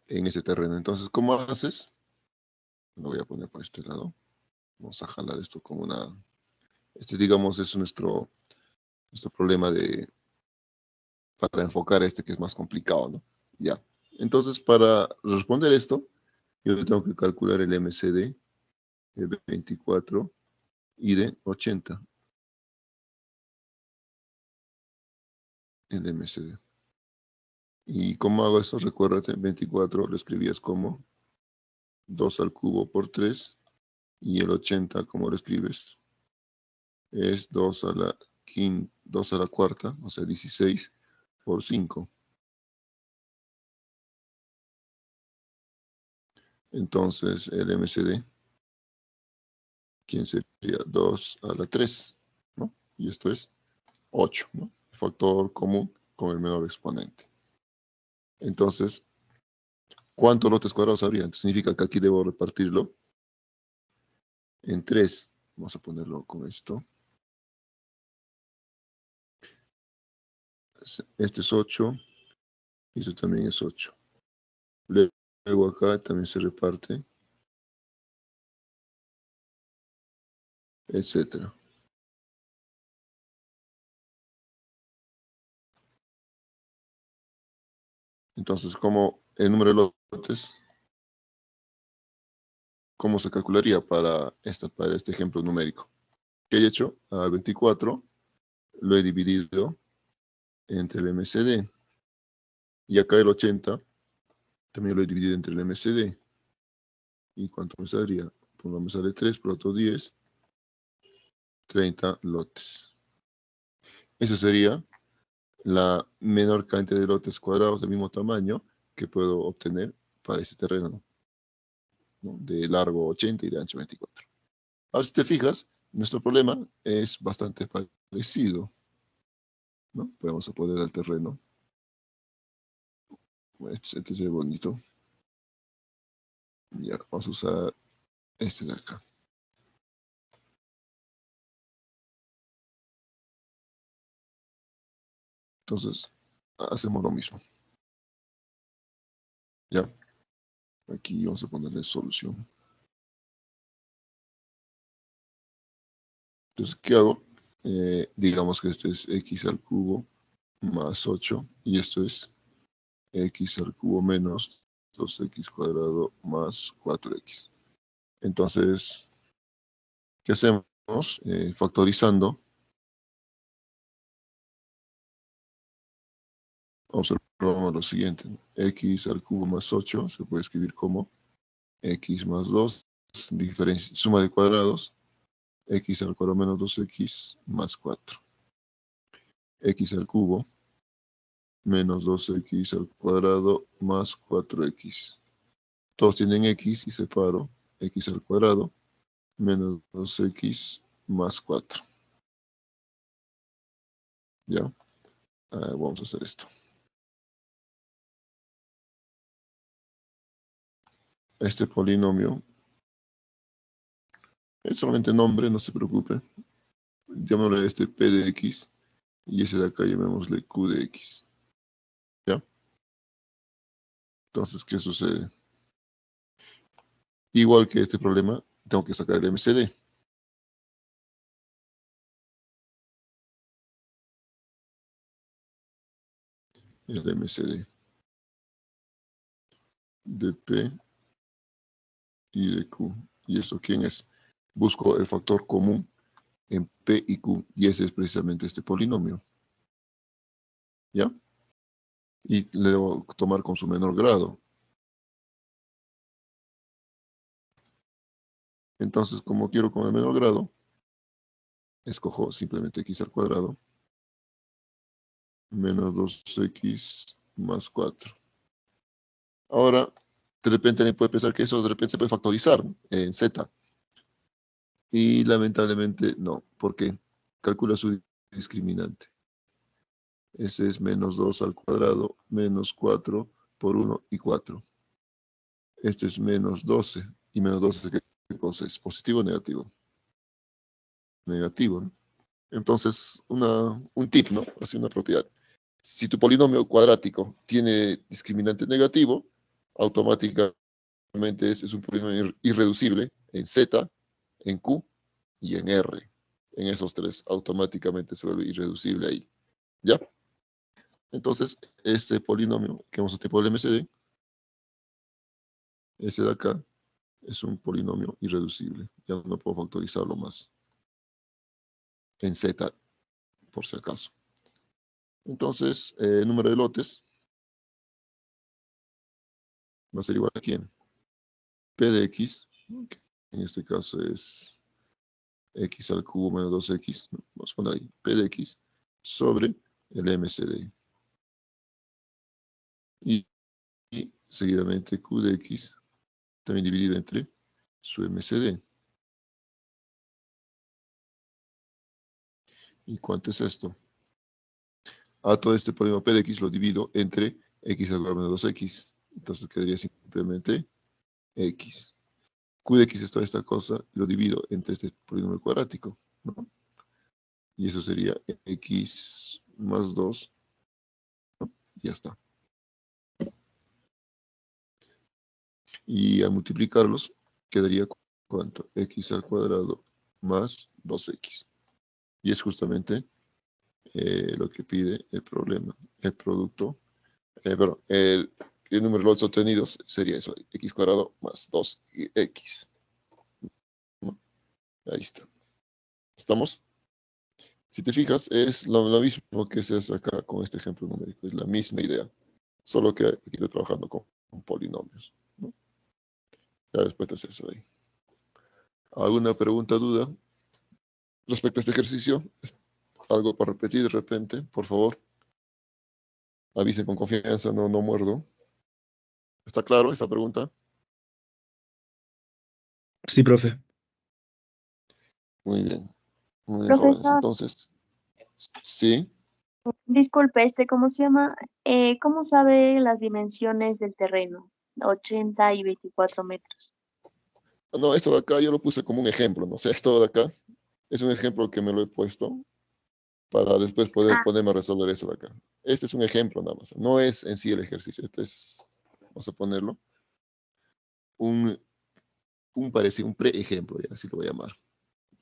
en ese terreno. Entonces, ¿cómo haces? Lo voy a poner por este lado. Vamos a jalar esto como una... Este, digamos, es nuestro problema para enfocar este que es más complicado, ¿no? Ya. Entonces, para responder esto, yo tengo que calcular el MCD de 24 y de 80. El MCD. ¿Y cómo hago eso? Recuérdate, 24 lo escribías como 2 al cubo por 3, y el 80, ¿cómo lo escribes? Es 2 a la quinta, 2 a la cuarta, o sea, 16 por 5. Entonces, el MCD, ¿quién sería? 2 a la 3, ¿no? Y esto es 8, ¿no? Factor común con el menor exponente. Entonces, ¿cuántos lotes cuadrados habría? Entonces, significa que aquí debo repartirlo en 3. Vamos a ponerlo con esto. Este es 8 y esto también es 8. Luego acá también se reparte, etcétera. Entonces, ¿cómo el número de lotes, cómo se calcularía para este ejemplo numérico? ¿Qué he hecho? Al 24 lo he dividido entre el MCD. Y acá el 80 también lo he dividido entre el MCD. ¿Y cuánto me saldría? Por uno me sale 3, por otro 10, 30 lotes. Eso sería la menor cantidad de lotes cuadrados del mismo tamaño que puedo obtener para ese terreno, ¿no?, de largo 80 y de ancho 24. Ahora, si te fijas, nuestro problema es bastante parecido, ¿no? Podemos poner al terreno. Este es bonito. Ya, vamos a usar este de acá. Entonces, hacemos lo mismo. Ya, aquí vamos a ponerle solución. Entonces, ¿qué hago? Digamos que este es x al cubo más 8 y esto es x al cubo menos 2x cuadrado más 4x. Entonces, ¿qué hacemos? Factorizando, observamos lo siguiente. X al cubo más 8 se puede escribir como x más 2, suma de cuadrados, x al cuadrado menos 2x más 4. X al cubo menos 2x al cuadrado más 4x. Todos tienen x y separo x al cuadrado menos 2x más 4. ¿Ya? Vamos a hacer esto. Este polinomio es solamente nombre, no se preocupe. Llamémosle este P de X y ese de acá llamémosle Q de X. ¿Ya? Entonces, ¿qué sucede? Igual que este problema, tengo que sacar el MCD. El MCD de P y de Q. ¿Y eso quién es? Busco el factor común en P y Q, y ese es precisamente este polinomio. ¿Ya? Y le debo tomar con su menor grado. Entonces, como quiero con el menor grado, escojo simplemente x al cuadrado menos 2x más 4. Ahora, de repente alguien puede pensar que eso de repente se puede factorizar en z. Y lamentablemente no. ¿Por qué? Calcula su discriminante. Ese es menos 2 al cuadrado menos 4 por 1 y 4. Este es menos 12. ¿Y menos 12 qué cosa es? ¿Positivo o negativo? Negativo, ¿no? Entonces, un tip, ¿no? Así una propiedad. Si tu polinomio cuadrático tiene discriminante negativo, automáticamente es un polinomio irreducible en z, en q y en r. En esos tres, automáticamente se vuelve irreducible ahí. ¿Ya? Entonces, este polinomio que vamos a tener por el MCD, ese de acá, es un polinomio irreducible. Ya no puedo factorizarlo más en z, por si acaso. Entonces, el número de lotes va a ser igual a quién? P de x, que en este caso es x al cubo menos 2x, vamos a poner ahí, P de x sobre el MCD. Y seguidamente Q de x también dividido entre su MCD. ¿Y cuánto es esto? A todo este problema P de x lo divido entre x al cuadrado menos 2x. Entonces quedaría simplemente x. Q de x es toda esta cosa, lo divido entre este polinomio cuadrático, ¿no? Y eso sería x más 2, ¿no? Ya está. Y al multiplicarlos, quedaría ¿cuánto? X al cuadrado más 2x. Y es justamente lo que pide el problema. El producto, perdón, el número de lotes obtenidos sería eso, x cuadrado más 2x. ¿No? Ahí está. ¿Estamos? Si te fijas, es lo mismo que se hace acá con este ejemplo numérico. Es la misma idea, solo que aquí estoy trabajando con polinomios, ¿no? Ya después te haces ahí. ¿Alguna pregunta, duda respecto a este ejercicio? Algo para repetir de repente, por favor. Avisen con confianza, no muerdo. ¿Está claro esa pregunta? Sí, profe. Muy bien, jóvenes. Profesor, Entonces, sí. disculpe, ¿cómo se llama? ¿Cómo sabe las dimensiones del terreno? 80 y 24 metros. No, esto de acá yo lo puse como un ejemplo, ¿no? O sea, esto de acá es un ejemplo que me lo he puesto para después poder Ah, ponerme a resolver eso de acá. Este es un ejemplo nada más. No es en sí el ejercicio. Este es, vamos a ponerlo, un, un pre-ejemplo, ya, así lo voy a llamar.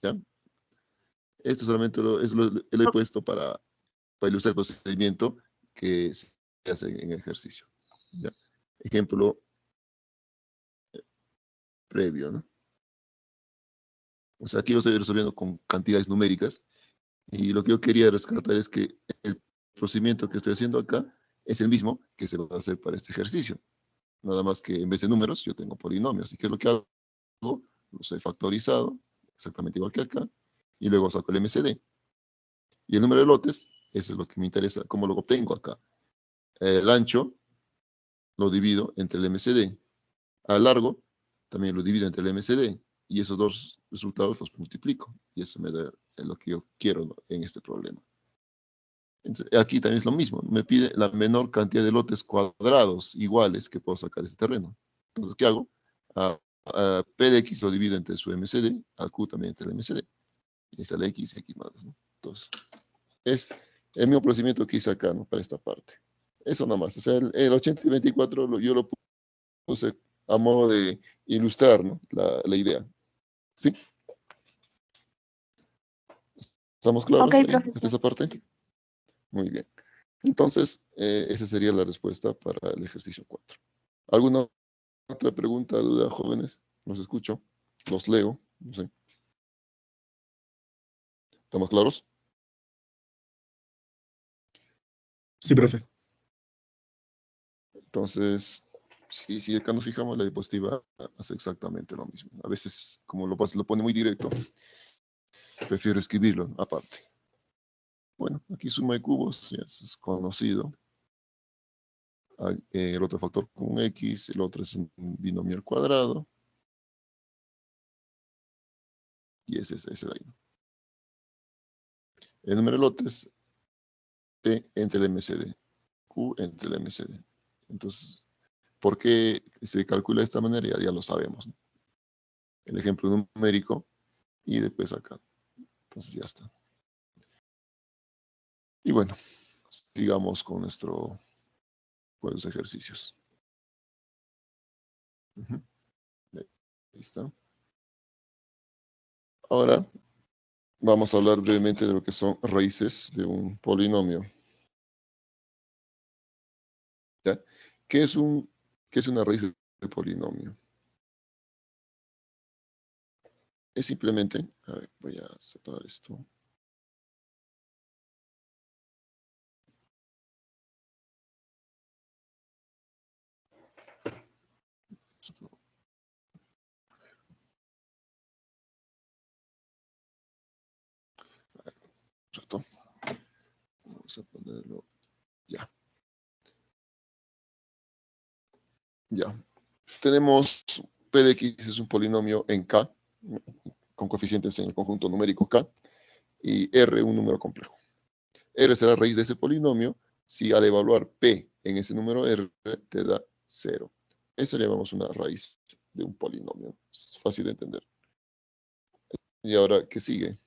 ¿Ya? Esto solamente lo he puesto para ilustrar el procedimiento que se hace en el ejercicio. ¿Ya? Ejemplo previo, ¿no? O sea, aquí lo estoy resolviendo con cantidades numéricas y lo que yo quería rescatar es que el procedimiento que estoy haciendo acá es el mismo que se va a hacer para este ejercicio. Nada más que en vez de números yo tengo polinomios. ¿Y qué es lo que hago? Los he factorizado, exactamente igual que acá, y luego saco el MCD. Y el número de lotes, eso es lo que me interesa, cómo lo obtengo acá. El ancho lo divido entre el MCD. Al largo también lo divido entre el MCD. Y esos dos resultados los multiplico. Y eso me da lo que yo quiero, ¿no?, en este problema. Entonces, aquí también es lo mismo. Me pide la menor cantidad de lotes cuadrados iguales que puedo sacar de este terreno. Entonces, ¿qué hago? A P de X lo divido entre su MCD, a Q también entre el MCD. Y está la X y X más 2, ¿no? Entonces, es el mismo procedimiento que hice acá, ¿no? Para esta parte. Eso nada más. O sea, el 80 y 24 yo lo puse a modo de ilustrar, ¿no? La idea. ¿Sí? ¿Estamos claros Ok, ahí, hasta profesor. esa parte? Muy bien. Entonces, esa sería la respuesta para el ejercicio 4. ¿Alguna otra pregunta, duda, jóvenes? Los escucho, los leo, no sé. ¿Estamos claros? Sí, profe. Entonces, si acá nos fijamos, la diapositiva hace exactamente lo mismo. A veces, como lo pone muy directo, prefiero escribirlo aparte. Bueno, aquí suma de cubos, ya es conocido. El otro factor con un X, el otro es un binomio al cuadrado. Y ese de ahí. El número de lotes, P entre el MCD, Q entre el MCD. Entonces, ¿por qué se calcula de esta manera? Ya lo sabemos, ¿no? El ejemplo numérico y después acá. Entonces ya está. Y bueno, sigamos con nuestros ejercicios. Ahí está. Ahora vamos a hablar brevemente de lo que son raíces de un polinomio. ¿Ya? ¿Qué es una raíz de polinomio? Es simplemente, a ver, voy a separar esto. Esto. Rato. Vamos a ponerlo ya. Ya. Tenemos P de X es un polinomio en K, con coeficientes en el conjunto numérico K, y R un número complejo. R será raíz de ese polinomio si al evaluar P en ese número R te da 0. Eso le llamamos una raíz de un polinomio. Es fácil de entender. Y ahora, ¿qué sigue?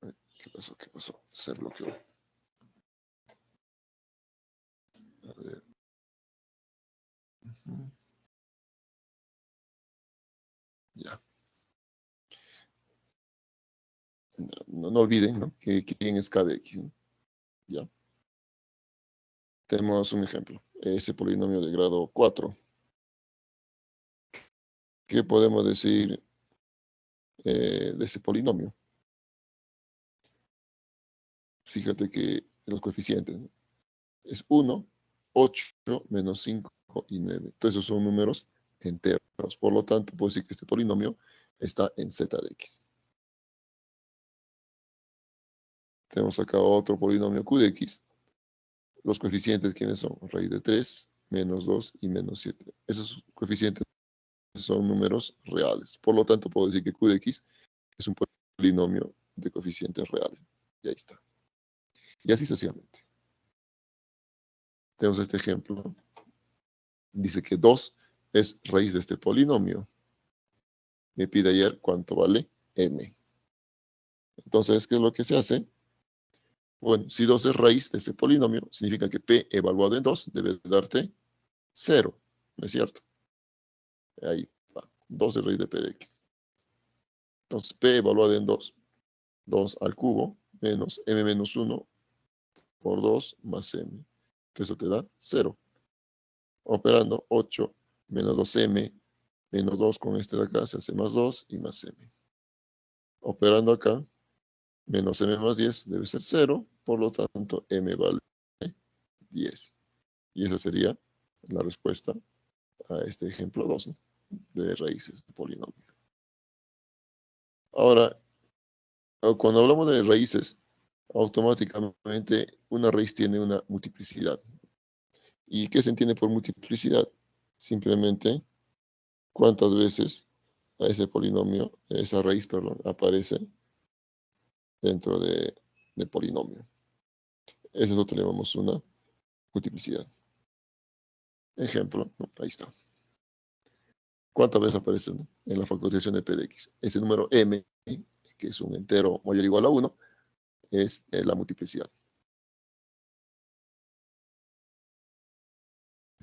¿Qué pasó? ¿Qué pasó? Se bloqueó. A ver. Ya. No olviden, ¿no? Que quién es K de X, ¿no? Ya. Tenemos un ejemplo. Ese polinomio de grado 4. ¿Qué podemos decir de ese polinomio? Fíjate que los coeficientes, ¿no? Es 1, 8, menos 5 y 9. Entonces esos son números enteros. Por lo tanto, puedo decir que este polinomio está en z de x. Tenemos acá otro polinomio q de x. Los coeficientes, ¿quiénes son? Raíz de 3, menos 2 y menos 7. Esos coeficientes son números reales. Por lo tanto, puedo decir que q de x es un polinomio de coeficientes reales. Y ahí está. Y así sucesivamente. Tenemos este ejemplo. Dice que 2 es raíz de este polinomio. Me pide ayer cuánto vale m. Entonces, ¿qué es lo que se hace? Bueno, si 2 es raíz de este polinomio, significa que p evaluado en 2 debe darte 0. ¿No es cierto? Ahí va. 2 es raíz de p de x. Entonces, p evaluado en 2. 2 al cubo menos m menos 1 por 2 más m. Entonces, eso te da 0. Operando 8 menos 2m menos 2 con este de acá se hace más 2 y más m. Operando acá, menos m más 10 debe ser 0, por lo tanto m vale 10. Y esa sería la respuesta a este ejemplo 2, ¿no? De raíces de polinomio. Ahora, cuando hablamos de raíces, automáticamente una raíz tiene una multiplicidad. ¿Y qué se entiende por multiplicidad? Simplemente cuántas veces a ese polinomio, esa raíz, perdón, aparece dentro del polinomio. Eso lo tenemos una multiplicidad. Ejemplo, ¿no? Ahí está. ¿Cuántas veces aparece, ¿no? En la factorización de p de x? Ese número m, que es un entero mayor o igual a 1, es la multiplicidad.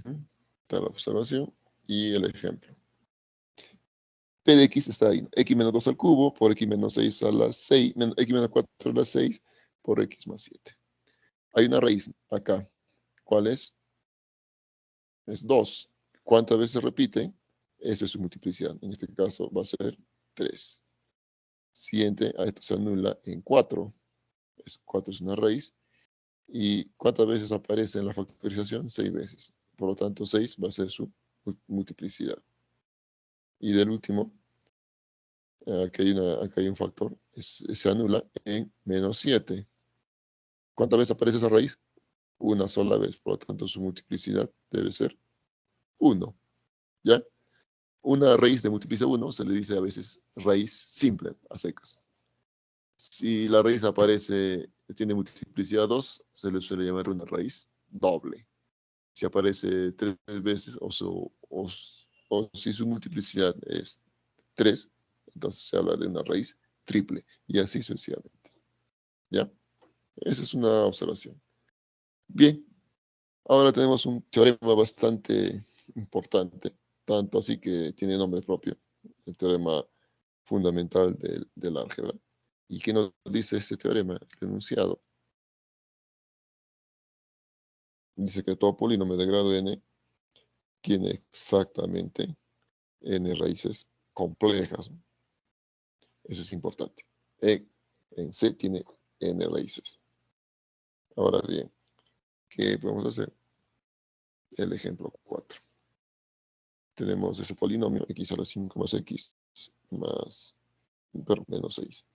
Está la observación y el ejemplo. P de x está ahí, ¿no? X menos 2 al cubo por x menos 6 a la 6, x menos 4 a la 6 por x más 7. Hay una raíz acá. ¿Cuál es? Es 2. ¿Cuántas veces se repite? Esa es su multiplicidad. En este caso va a ser 3. Siguiente, a esto se anula en 4. 4 es una raíz. ¿Y cuántas veces aparece en la factorización? 6 veces. Por lo tanto, 6 va a ser su multiplicidad. Y del último, aquí hay un factor, se anula en menos 7. ¿Cuántas veces aparece esa raíz? Una sola vez. Por lo tanto, su multiplicidad debe ser 1. ¿Ya? Una raíz de multiplicidad 1 se le dice a veces raíz simple, a secas. Si la raíz tiene multiplicidad 2, se le suele llamar una raíz doble. Si aparece 3 veces o si su multiplicidad es 3, entonces se habla de una raíz triple y así sucesivamente. ¿Ya? Esa es una observación. Bien, ahora tenemos un teorema bastante importante, tanto así que tiene nombre propio, el teorema fundamental del álgebra. ¿Y qué nos dice este teorema? El enunciado dice que todo polinomio de grado n tiene exactamente n raíces complejas. Eso es importante. En C tiene n raíces. Ahora bien, ¿qué podemos hacer? El ejemplo 4. Tenemos ese polinomio x a la 5 más x más menos 6.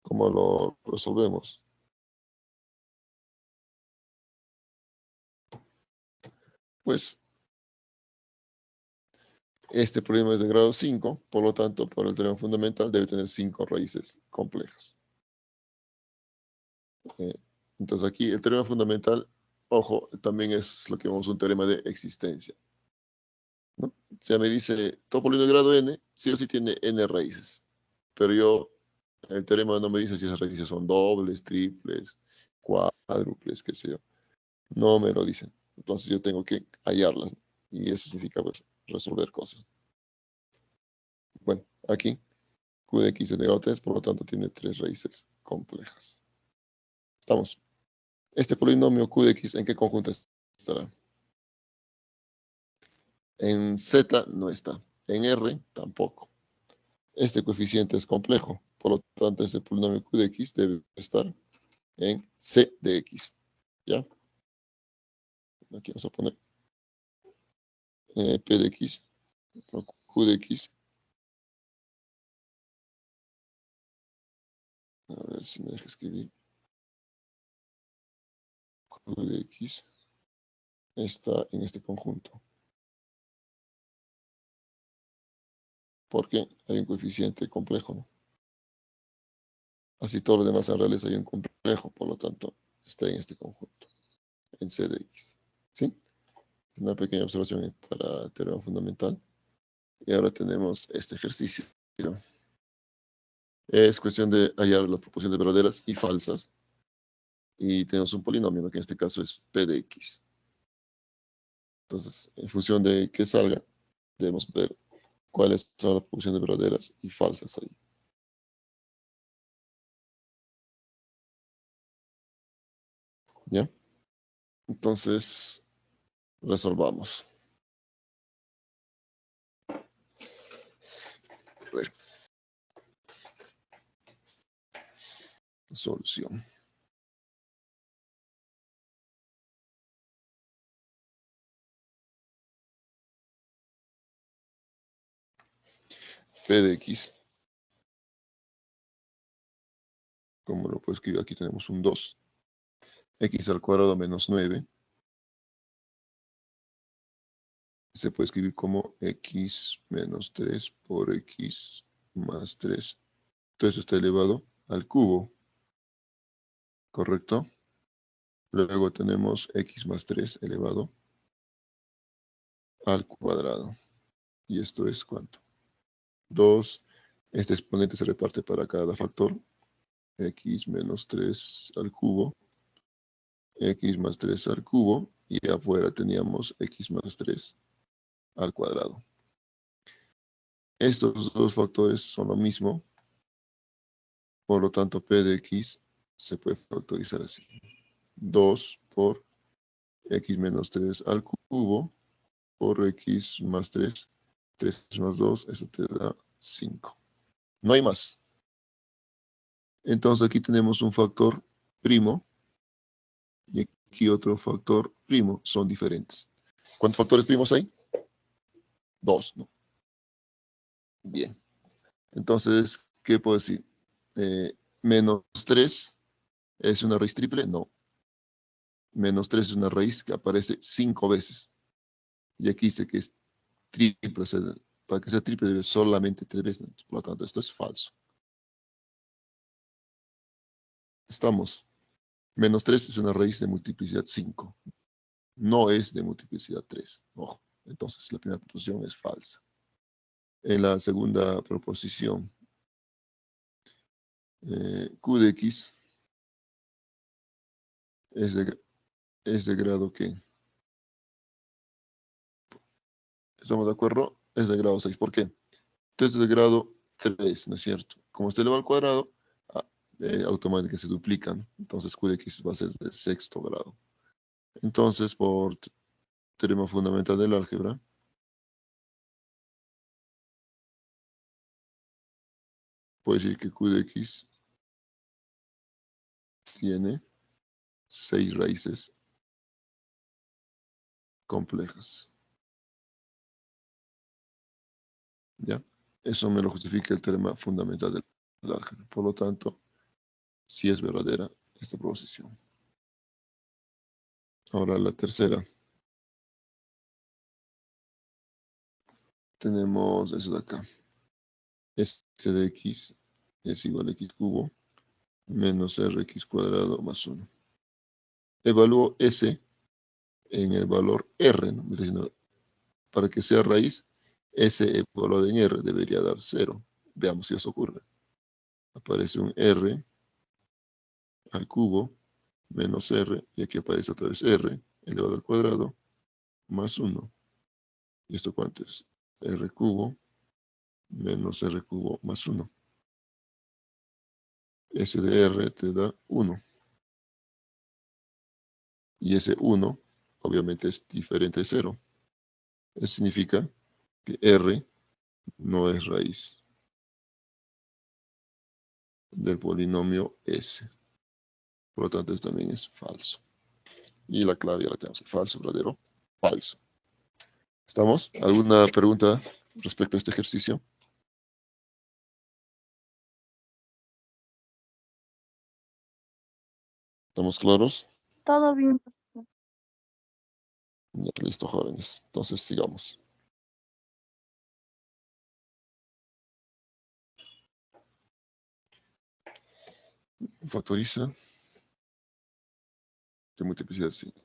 ¿Cómo lo resolvemos? Pues este polinomio es de grado 5, por lo tanto, por el teorema fundamental debe tener 5 raíces complejas. Entonces aquí el teorema fundamental, ojo, también es lo que llamamos un teorema de existencia, ¿no? O sea, me dice, todo polinomio de grado n, sí o sí tiene n raíces. Pero el teorema no me dice si esas raíces son dobles, triples, cuádruples, qué sé yo. No me lo dicen. Entonces yo tengo que hallarlas. Y eso significa pues, resolver cosas. Bueno, aquí q de x es de grado 3, por lo tanto tiene 3 raíces complejas. Estamos. Este polinomio q de x, ¿en qué conjunto estará? En Z no está. En R tampoco. Este coeficiente es complejo. Por lo tanto, este polinomio q de x debe estar en C de x. ¿Ya? Aquí vamos a poner P de x, o Q de x. A ver si me deja escribir. Q de x está en este conjunto. Porque hay un coeficiente complejo, ¿no? Así todos los demás reales hay un complejo, por lo tanto, está en este conjunto, en C de x. ¿Sí? Es una pequeña observación para el teorema fundamental. Y ahora tenemos este ejercicio. Es cuestión de hallar las proporciones verdaderas y falsas. Y tenemos un polinomio, ¿no? Que en este caso es P de x. Entonces, en función de que salga, debemos ver cuáles son las proporciones verdaderas y falsas ahí. ¿Ya? Entonces, resolvamos. A ver. Solución. P de x. Como lo puedo escribir, aquí tenemos un 2. X al cuadrado menos 9. se puede escribir como x menos 3 por x más 3. Entonces está elevado al cubo, ¿correcto? Luego tenemos x más 3 elevado al cuadrado. ¿Y esto es cuánto? 2. Este exponente se reparte para cada factor. X menos 3 al cubo. X más 3 al cubo. Y afuera teníamos x más 3 al cuadrado. Estos dos factores son lo mismo. Por lo tanto, P de x se puede factorizar así. 2 por x menos 3 al cubo por x más 3. 3 más 2, eso te da 5. No hay más. Entonces aquí tenemos un factor primo y aquí otro factor primo. Son diferentes. ¿Cuántos factores primos hay? 2, ¿no? Bien. Entonces, ¿qué puedo decir? Menos 3 es una raíz triple. No. Menos 3 es una raíz que aparece 5 veces. Y aquí dice que es triple. O sea, para que sea triple debe solamente 3 veces. Por lo tanto, esto es falso. Estamos. Menos 3 es una raíz de multiplicidad 5. No es de multiplicidad 3. Ojo. Entonces, la primera proposición es falsa. En la segunda proposición, Q de X es de grado ¿qué? ¿Estamos de acuerdo? Es de grado 6. ¿Por qué? Entonces es de grado 3, ¿no es cierto? Como usted le va al cuadrado, automáticamente se duplican. Entonces Q de X va a ser de sexto grado. Entonces, por teorema fundamental del álgebra, puedo decir que Q de X tiene 6 raíces complejas. ¿Ya? Eso me lo justifica el teorema fundamental del álgebra. Por lo tanto, sí es verdadera esta proposición. Ahora la tercera. Tenemos eso de acá. S de x es igual a x cubo menos rx cuadrado más 1. Evalúo S en el valor R, ¿no? Para que sea raíz, S evaluado en R debería dar 0. Veamos si eso ocurre. Aparece un R al cubo menos R, y aquí aparece otra vez R elevado al cuadrado más 1. ¿Y esto cuánto es? R cubo menos R cubo más 1. S de R te da 1. Y ese 1 obviamente es diferente de 0. Eso significa que R no es raíz del polinomio S. Por lo tanto, esto también es falso. Y la clave ya la tenemos. Falso, verdadero, falso. ¿Estamos? ¿Alguna pregunta respecto a este ejercicio? ¿Estamos claros? Todo bien. Ya, listo, jóvenes. Entonces, sigamos. Factoriza de multiplicidad 5.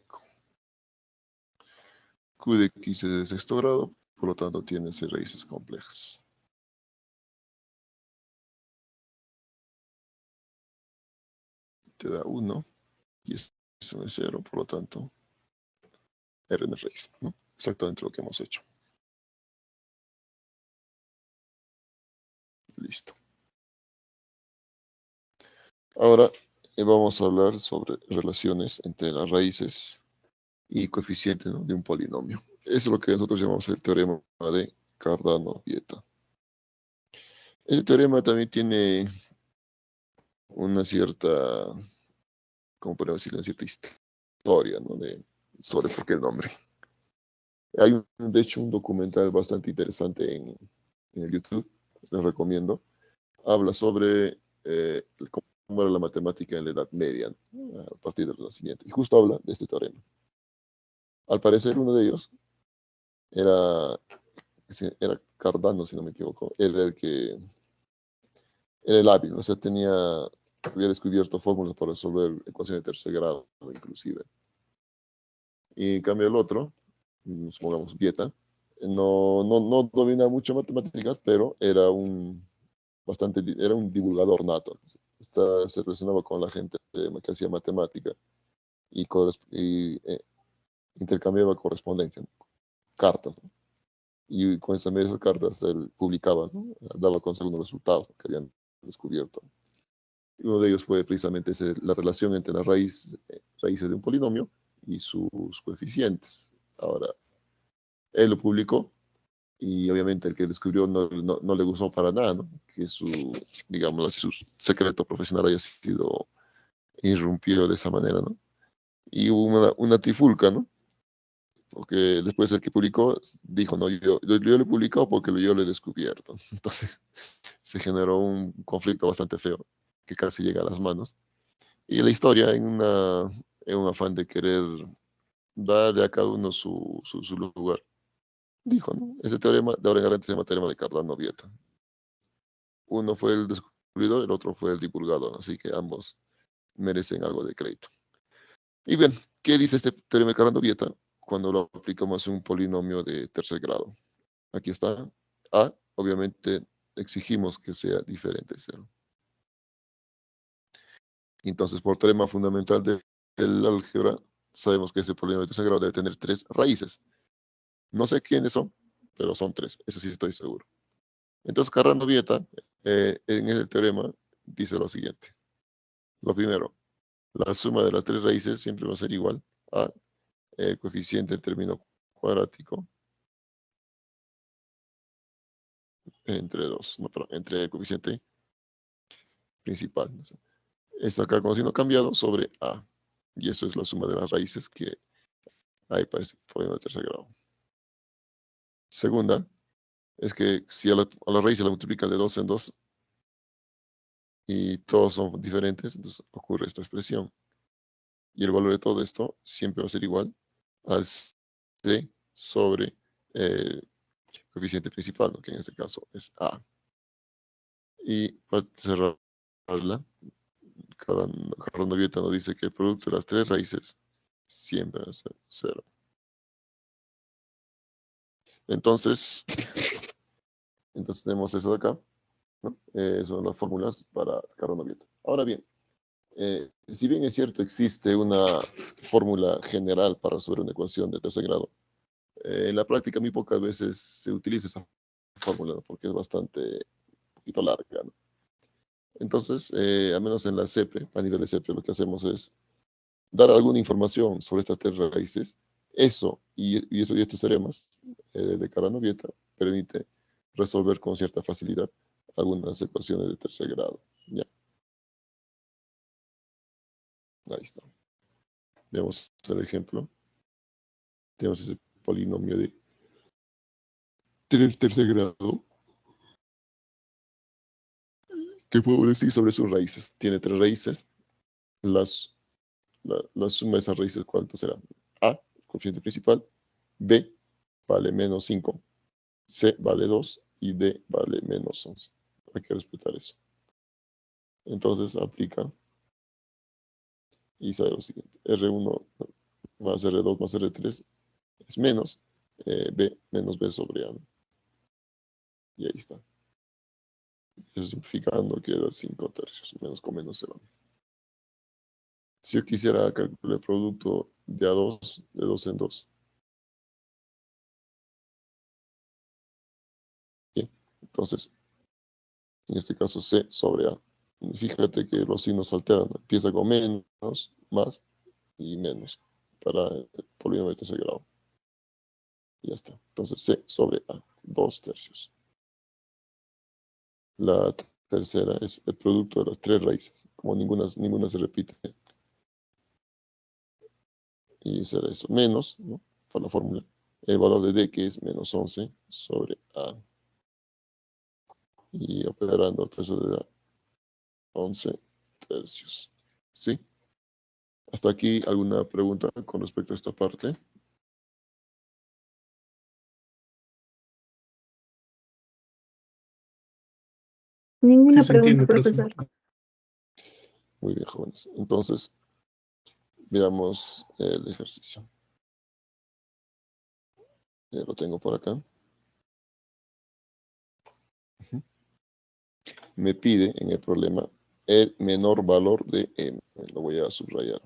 Q de X es de sexto grado, por lo tanto tiene 6 raíces complejas. Te da 1 y eso no es 0, por lo tanto, R no es raíz, ¿no? Exactamente lo que hemos hecho. Listo. Ahora vamos a hablar sobre relaciones entre las raíces y coeficientes, ¿no?, de un polinomio. Eso es lo que nosotros llamamos el teorema de Cardano-Vieta. Este teorema también tiene una cierta, ¿cómo podemos decir? Una cierta historia, ¿no?, sobre por qué el nombre. Hay, de hecho, un documental bastante interesante en el YouTube, les recomiendo. Habla sobre cómo era la matemática en la Edad Media, ¿no?, a partir del Renacimiento. Y justo habla de este teorema. Al parecer, uno de ellos era, era Cardano, si no me equivoco, era el hábil, o sea, había descubierto fórmulas para resolver ecuaciones de tercer grado, inclusive. Y en cambio el otro, supongamos Vieta, no domina mucho matemáticas, pero era un divulgador nato. Se relacionaba con la gente que hacía matemática y intercambiaba correspondencia, ¿no? Cartas, ¿no? Y con esas cartas él publicaba, ¿no? Daba con algunos resultados que habían descubierto. Y uno de ellos fue precisamente la relación entre las raíces de un polinomio y sus coeficientes. Ahora, él lo publicó y obviamente el que descubrió no le gustó para nada, ¿no? Que digamos así, su secreto profesional haya sido irrumpido de esa manera, ¿no? Y hubo una trifulca, ¿no? Porque después el que publicó dijo, no, yo lo he publicado porque yo lo he descubierto. Entonces se generó un conflicto bastante feo que casi llega a las manos. Y la historia, en un afán de querer darle a cada uno su lugar, dijo, ¿no? Ese teorema de ahora en adelante se llama teorema de Cardano-Vieta. Uno fue el descubridor, el otro fue el divulgador, así que ambos merecen algo de crédito. Y bien, ¿qué dice este teorema de Cardano-Vieta cuando lo aplicamos en un polinomio de tercer grado? Aquí está. A, obviamente, exigimos que sea diferente de cero. Entonces, por teorema fundamental del álgebra, sabemos que ese polinomio de tercer grado debe tener 3 raíces. No sé quiénes son, pero son 3. Eso sí estoy seguro. Entonces, Cardano-Vieta, en ese teorema, dice lo siguiente. Lo primero, la suma de las 3 raíces siempre va a ser igual a el coeficiente del término cuadrático entre 2, no, perdón, entre el coeficiente principal. ¿No? Esto acá como signo cambiado sobre A. Y eso es la suma de las raíces que hay para este problema de tercer grado. Segunda, es que si a la raíz se la multiplica de 2 en 2 y todos son diferentes, entonces ocurre esta expresión. Y el valor de todo esto siempre va a ser igual al C sobre el coeficiente principal, ¿no? Que en este caso es A. Y para cerrarla, Cardano-Vieta nos dice que el producto de las 3 raíces siempre va a ser 0. Entonces tenemos eso de acá, ¿no? Son las fórmulas para Cardano-Vieta. Ahora bien, si bien es cierto, existe una fórmula general para resolver una ecuación de tercer grado, en la práctica muy pocas veces se utiliza esa fórmula, ¿no? Porque es bastante, un poquito larga, ¿no? Entonces, al menos en la CEPRE, a nivel de CEPRE, lo que hacemos es dar alguna información sobre estas 3 raíces. Eso y estos teoremas de Cardano-Vieta permite resolver con cierta facilidad algunas ecuaciones de tercer grado. ¿Ya? Ahí está. Veamos el ejemplo. Tenemos ese polinomio de tercer grado. ¿Qué puedo decir sobre sus raíces? Tiene 3 raíces. La suma de esas raíces, ¿cuánto será? A, coeficiente principal. B, vale menos 5. C, vale 2. Y D, vale menos 11. Hay que respetar eso. Entonces aplica y sale lo siguiente. R1 más R2 más R3 es menos B menos B sobre A. Y ahí está. Eso simplificando queda 5 tercios. Menos con menos se va. Si yo quisiera calcular el producto de A2, de 2 en 2. Bien, entonces, en este caso C sobre A. Fíjate que los signos se alternan. Empieza con menos, más y menos para el polinomio de tercer grado. Y ya está. Entonces C sobre A, 2 tercios. La tercera es el producto de las 3 raíces. Como ninguna se repite. Y será eso. Menos, ¿no? Por la fórmula. El valor de D, que es menos 11 sobre A. Y operando el tercio de A, 11 tercios. ¿Sí? Hasta aquí, ¿alguna pregunta con respecto a esta parte? Ninguna Sí se pregunta, entiende, profe. profesor. Muy bien, jóvenes. Entonces, veamos el ejercicio. Lo tengo por acá. Ujú. Me pide en el problema el menor valor de m. Lo voy a subrayar.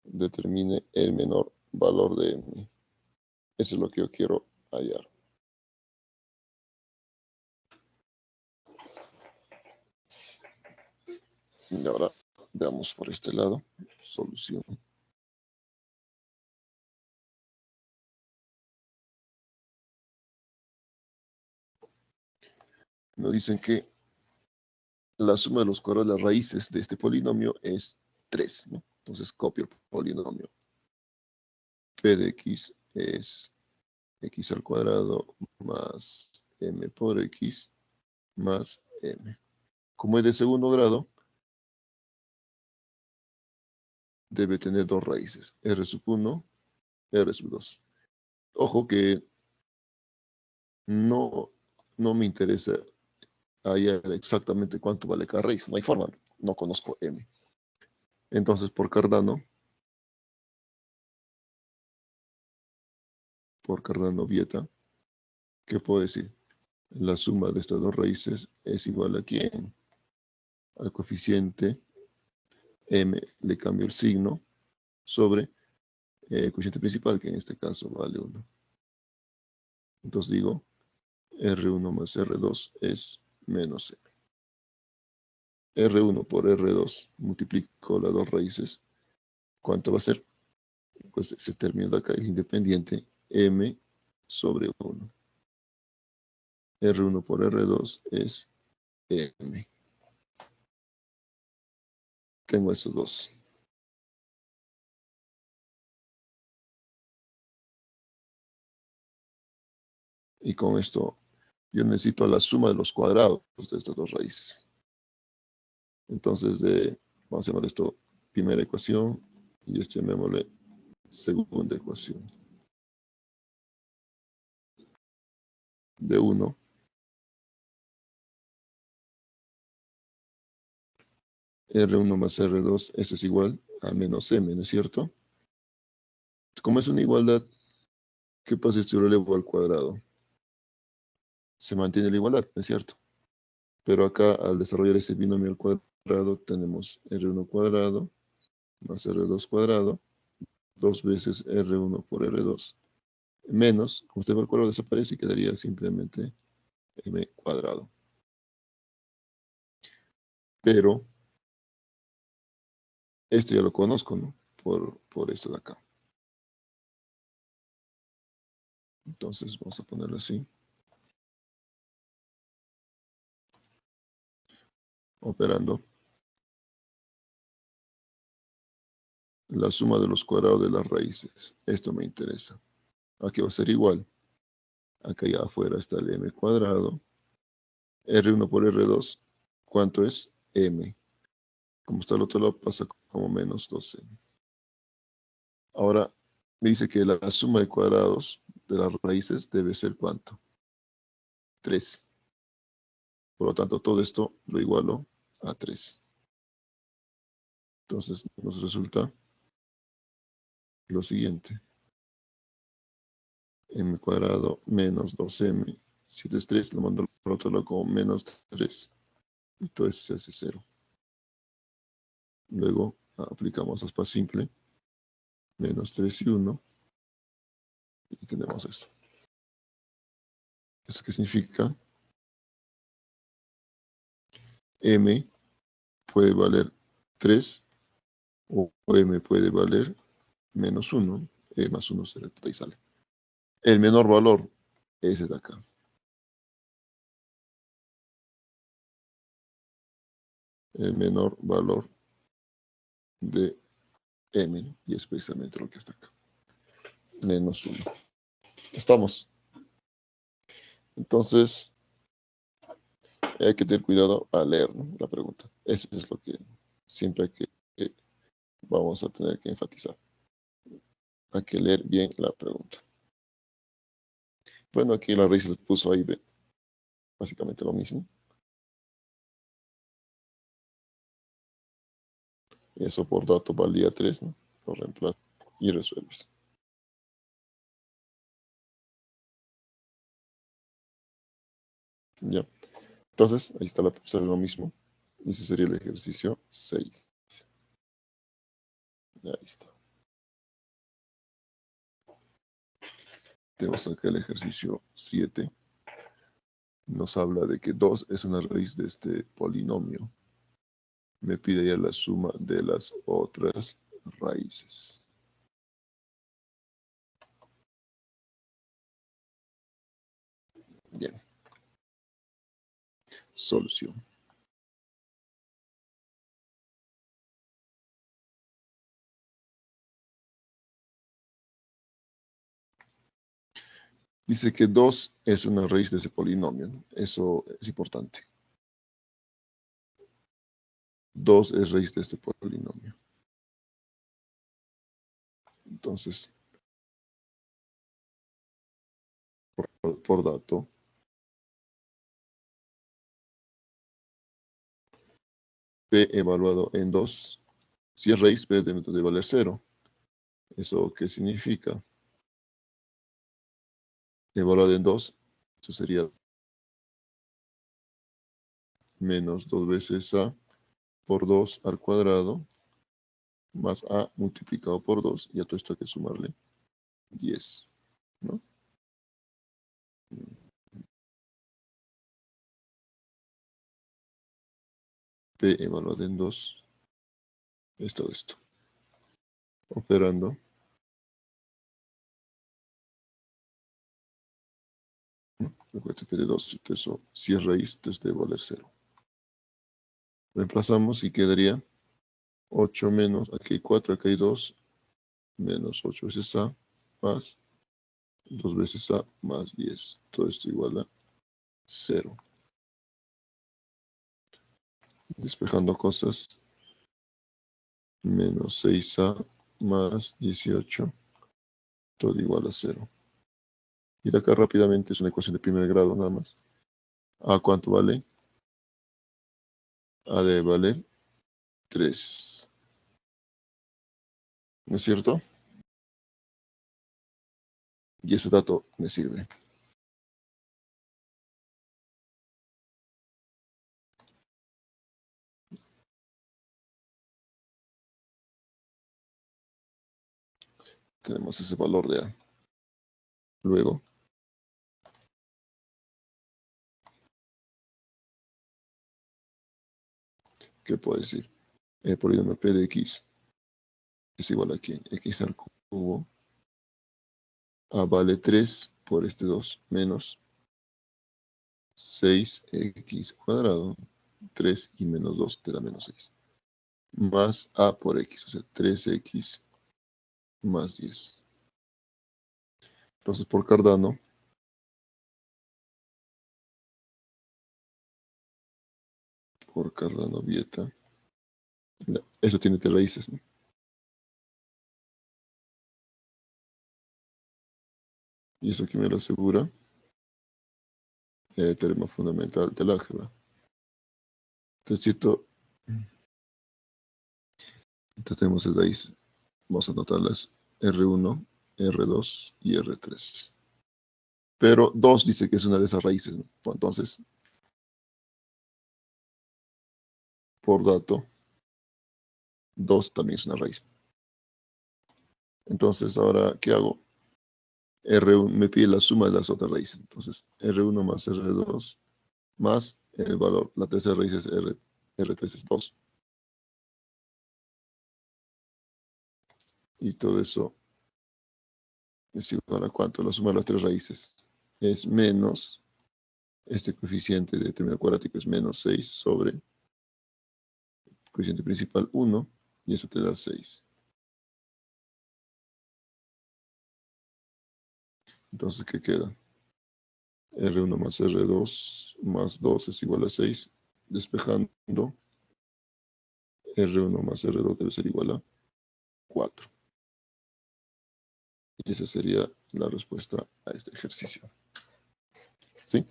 Determine el menor valor de m. Eso es lo que yo quiero hallar. Y ahora veamos por este lado. Solución. Nos dicen que la suma de los cuadrados de las raíces de este polinomio es 3, ¿no? Entonces copio el polinomio. P de x es x al cuadrado más m por x más m. Como es de segundo grado, debe tener dos raíces, r sub 1, r sub 2. Ojo que no me interesa hallar exactamente cuánto vale cada raíz. No hay forma, no conozco m. Entonces, por Cardano Vieta, ¿qué puedo decir? La suma de estas dos raíces es igual a quién? Al coeficiente m, le cambio el signo, sobre el coeficiente principal, que en este caso vale 1. Entonces digo, R1 más R2 es menos M. R1 por R2, multiplico las dos raíces. ¿Cuánto va a ser? Pues ese término de acá es independiente, M sobre 1. R1 por R2 es M. Tengo esos dos. Y con esto yo necesito la suma de los cuadrados de estas dos raíces. Entonces, vamos a llamar esto primera ecuación y este llamémosle segunda ecuación. De 1 R1 más R2, eso es igual a menos M, ¿no es cierto? Como es una igualdad, ¿qué pasa si lo elevo al cuadrado? Se mantiene la igualdad, ¿no es cierto? Pero acá, al desarrollar ese binomio al cuadrado, tenemos R1 cuadrado más R2 cuadrado, 2 veces R1 por R2, menos, como usted ve el cuadrado desaparece y quedaría simplemente M cuadrado. Pero, esto ya lo conozco, ¿no? Por esto de acá. Entonces, vamos a ponerlo así. Operando. La suma de los cuadrados de las raíces. Esto me interesa. Aquí va a ser igual. Acá ya afuera está el m cuadrado. R1 por R2. ¿Cuánto es? M. Como está al otro lado, pasa como menos 2m. Ahora, me dice que la suma de cuadrados de las raíces debe ser ¿cuánto? 3. Por lo tanto, todo esto lo igualo a 3. Entonces, nos resulta lo siguiente. M cuadrado menos 2m. Si esto es 3, lo mando al otro lado como menos 3. Y todo esto se hace 0. Luego aplicamos aspa simple. Menos 3 y 1. Y tenemos esto. ¿Eso qué significa? M puede valer 3 o M puede valer menos 1. E más 1 se ahí sale. El menor valor es de acá. El menor valor de M, y es precisamente lo que está acá. Menos 1. Estamos. Entonces, hay que tener cuidado al leer, ¿no? La pregunta. Eso es lo que siempre vamos a tener que enfatizar. Hay que leer bien la pregunta. Bueno, aquí la raíz le puso ahí B. Básicamente lo mismo. Eso por dato valía 3, ¿no? Lo reemplazas y resuelves. Ya. Entonces, ahí está lo mismo. Y ese sería el ejercicio 6. Ahí está. Tenemos acá el ejercicio 7. Nos habla de que 2 es una raíz de este polinomio. Me pide ya la suma de las otras raíces. Bien. Solución. Dice que 2 es una raíz de ese polinomio, ¿no? Eso es importante. 2 es raíz de este polinomio. Entonces, por dato, P evaluado en 2, si es raíz, P debe valer 0. ¿Eso qué significa? Evaluado en 2, eso sería menos 2 veces A por 2 al cuadrado, más A multiplicado por 2, y a todo esto hay que sumarle 10, ¿no? P evaluado en 2 es todo esto. Operando. Recuerda que de 2, eso, si es raíz, entonces debe valer 0. Reemplazamos y quedaría 8 menos, aquí hay 4, aquí hay 2, menos 8 veces A, más 2 veces A, más 10. Todo esto igual a 0. Despejando cosas, menos 6A más 18, todo igual a 0. Y de acá rápidamente es una ecuación de primer grado nada más. ¿A cuánto vale? A debe valer 3. ¿No es cierto? Y ese dato me sirve. Tenemos ese valor de A. Luego, ¿qué puedo decir? El polinomio P de X es igual a ¿qué? X al cubo. A vale 3 por este 2 menos 6x cuadrado. 3 y menos 2 te da menos 6. Más A por X, o sea, 3x más 10. Entonces, por Cardano, Vieta, eso tiene tres raíces, ¿no? Y eso aquí me lo asegura el teorema fundamental del álgebra. Entonces tenemos el raíz. Vamos a anotarlas R1, R2 y R3. Pero 2 dice que es una de esas raíces, ¿no? Entonces, por dato, 2 también es una raíz. Entonces, ahora, ¿qué hago? R1 me pide la suma de las otras raíces. Entonces, R1 más R2 más el valor, la tercera raíz es R3 es 2. Y todo eso es igual a ¿cuánto? La suma de las tres raíces es menos, este coeficiente de término cuadrático es menos 6 sobre el coeficiente principal 1, y eso te da 6. Entonces, ¿qué queda? R1 más R2 más 2 es igual a 6. Despejando, R1 más R2 debe ser igual a 4. Y esa sería la respuesta a este ejercicio. ¿Sí?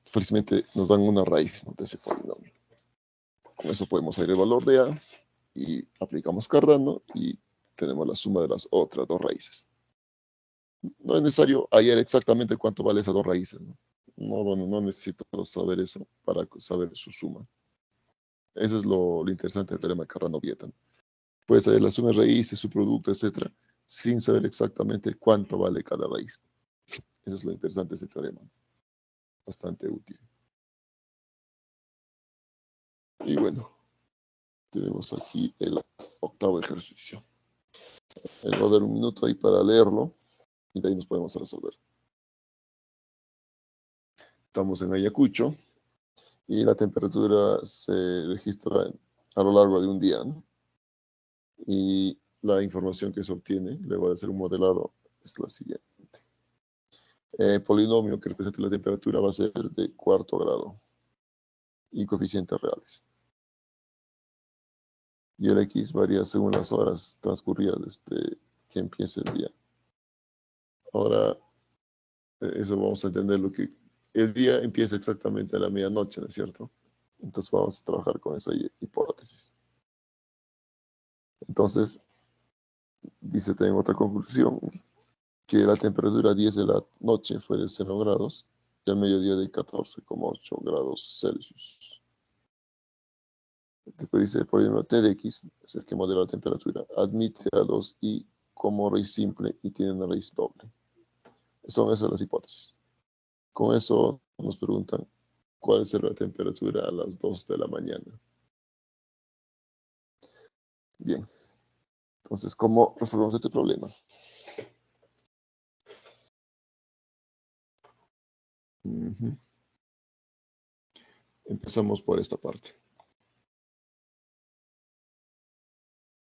Felizmente nos dan una raíz, ¿no?, de ese polinomio. Con eso podemos hallar el valor de A y aplicamos Cardano y tenemos la suma de las otras dos raíces. No es necesario hallar exactamente cuánto vale esas dos raíces, ¿no? No necesito saber eso para saber su suma. Eso es lo interesante del teorema de Cardano-Vieta. Puedes saber la suma de raíces, su producto, etcétera, sin saber exactamente cuánto vale cada raíz. Eso es lo interesante de ese teorema. Bastante útil. Y bueno, tenemos aquí el octavo ejercicio. Le voy a dar un minuto ahí para leerlo y de ahí nos podemos resolver. Estamos en Ayacucho y la temperatura se registra a lo largo de un día, ¿no? Y la información que se obtiene, luego de hacer un modelado, es la siguiente. El polinomio que representa la temperatura va a ser de cuarto grado y coeficientes reales. Y el X varía según las horas transcurridas desde que empiece el día. Ahora, eso vamos a entender lo que el día empieza exactamente a la medianoche, ¿no es cierto? Entonces vamos a trabajar con esa hipótesis. Entonces, dice también otra conclusión, que la temperatura a 10 de la noche fue de 0 grados y al mediodía de 14,8 grados Celsius. Después dice, el polinomio T de X, es el que modela la temperatura, admite a 2i como raíz simple y tiene una raíz doble. Son esas las hipótesis. Con eso nos preguntan cuál será la temperatura a las 2 de la mañana. Bien, entonces, ¿cómo resolvemos este problema? Empezamos por esta parte.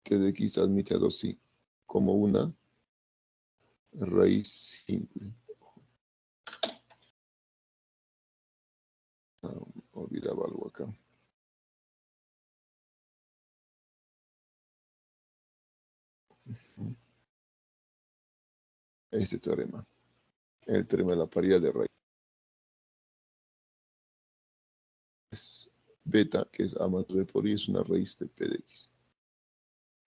T de X admite a 2i como una raíz simple. Olvidaba algo acá. Este teorema. El teorema de la paridad de raíz. Beta, que es A más B por I, es una raíz de P de X.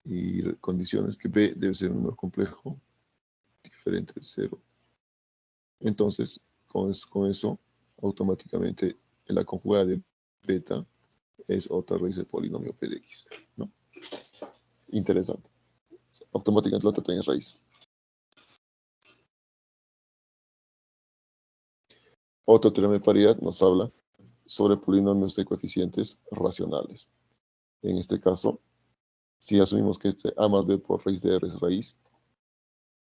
Y condiciones que B debe ser un número complejo diferente de 0. Entonces, con eso automáticamente la conjugada de beta es otra raíz del polinomio P de X, ¿no? Interesante. Automáticamente la otra tiene raíz. Otro teorema de paridad nos habla sobre polinomios de coeficientes racionales. En este caso, si asumimos que este A más B por raíz de R es raíz,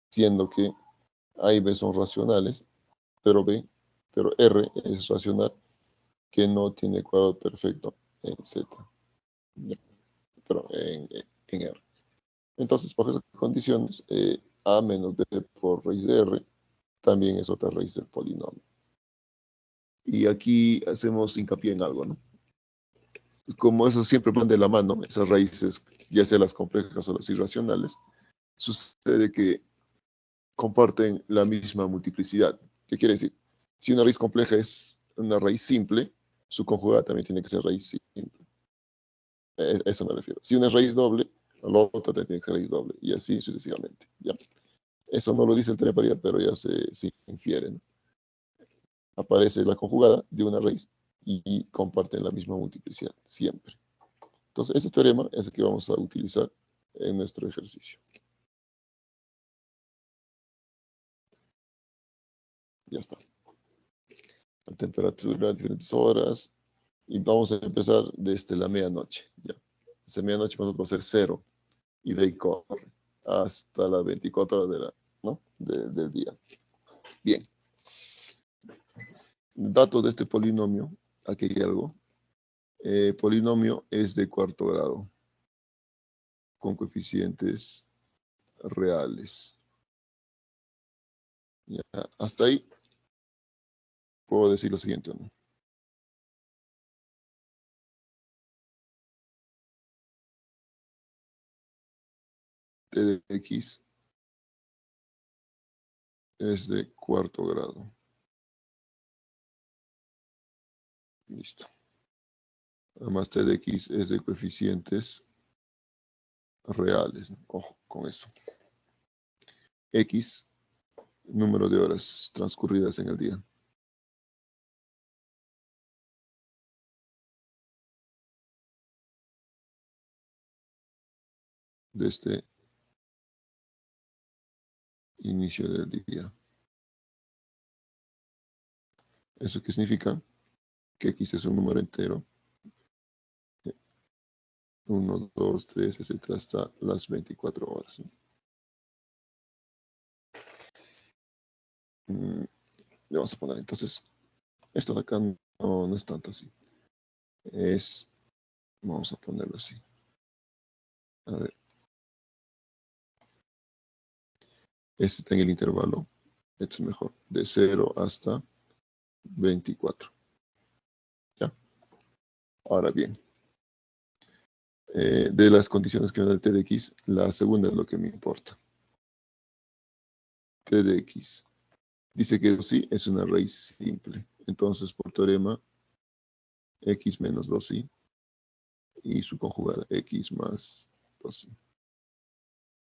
siendo que A y B son racionales, pero R es racional que no tiene cuadrado perfecto en Z, pero en R. Entonces, bajo esas condiciones, A menos B por raíz de R también es otra raíz del polinomio. Y aquí hacemos hincapié en algo, ¿no? Como eso siempre van de la mano, esas raíces, ya sea las complejas o las irracionales, sucede que comparten la misma multiplicidad. ¿Qué quiere decir? Si una raíz compleja es una raíz simple, su conjugada también tiene que ser raíz simple. Eso me refiero. Si una es raíz doble, la otra también tiene que ser raíz doble, y así sucesivamente. ¿Ya? Eso no lo dice el teorema de paridad, pero ya se infiere, ¿no? Aparece la conjugada de una raíz y comparten la misma multiplicidad, siempre. Entonces, ese teorema es el que vamos a utilizar en nuestro ejercicio. Ya está. La temperatura, diferentes horas, y vamos a empezar desde la medianoche. Ya. Desde medianoche nosotros vamos a hacer 0, y de ahí corre hasta las 24 horas del día. Bien. Datos de este polinomio, aquí hay algo. Polinomio es de cuarto grado, con coeficientes reales. Ya, hasta ahí puedo decir lo siguiente, ¿no? T de X es de cuarto grado. Listo. Además, t de x es de coeficientes reales, ¿no? Ojo con eso. X, número de horas transcurridas en el día. Desde inicio del día. ¿Eso qué significa? Que x es un número entero. 1, 2, 3, etcétera, hasta las 24 horas, ¿no? Le vamos a poner entonces, esto de acá no es tanto así. Vamos a ponerlo así. A ver. Este está en el intervalo, este es mejor, de 0 hasta 24. ¿Ya? Ahora bien, de las condiciones que me da el t de x, la segunda es lo que me importa. T de x. Dice que sí es una raíz simple. Entonces, por teorema, x menos 2i y su conjugada x más 2i.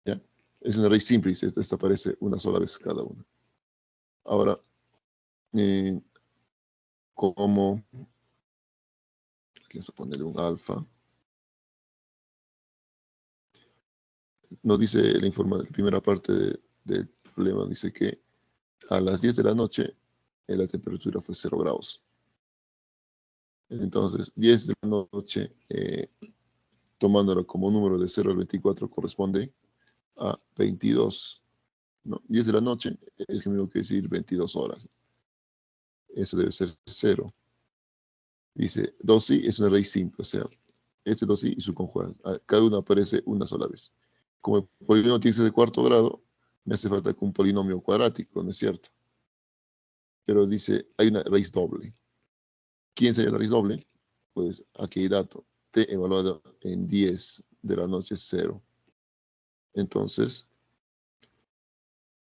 ¿Ya? Es una raíz simple y esta aparece una sola vez cada una. Ahora, como, aquí vamos a ponerle un alfa. Nos dice la primera parte del problema, dice que a las 10 de la noche la temperatura fue 0 grados. Entonces, 10 de la noche, tomándolo como número de 0 al 24, corresponde a 22. ¿No? 10 de la noche es que tengo que decir 22 horas. Eso debe ser 0. Dice 2i es una raíz simple, o sea, este 2i y su conjugada. Cada uno aparece una sola vez. Como el polinomio tiene que ser de cuarto grado, me hace falta que un polinomio cuadrático, ¿no es cierto? Pero dice, hay una raíz doble. ¿Quién sería la raíz doble? Pues aquí hay dato. T evaluado en 10 de la noche es 0. Entonces,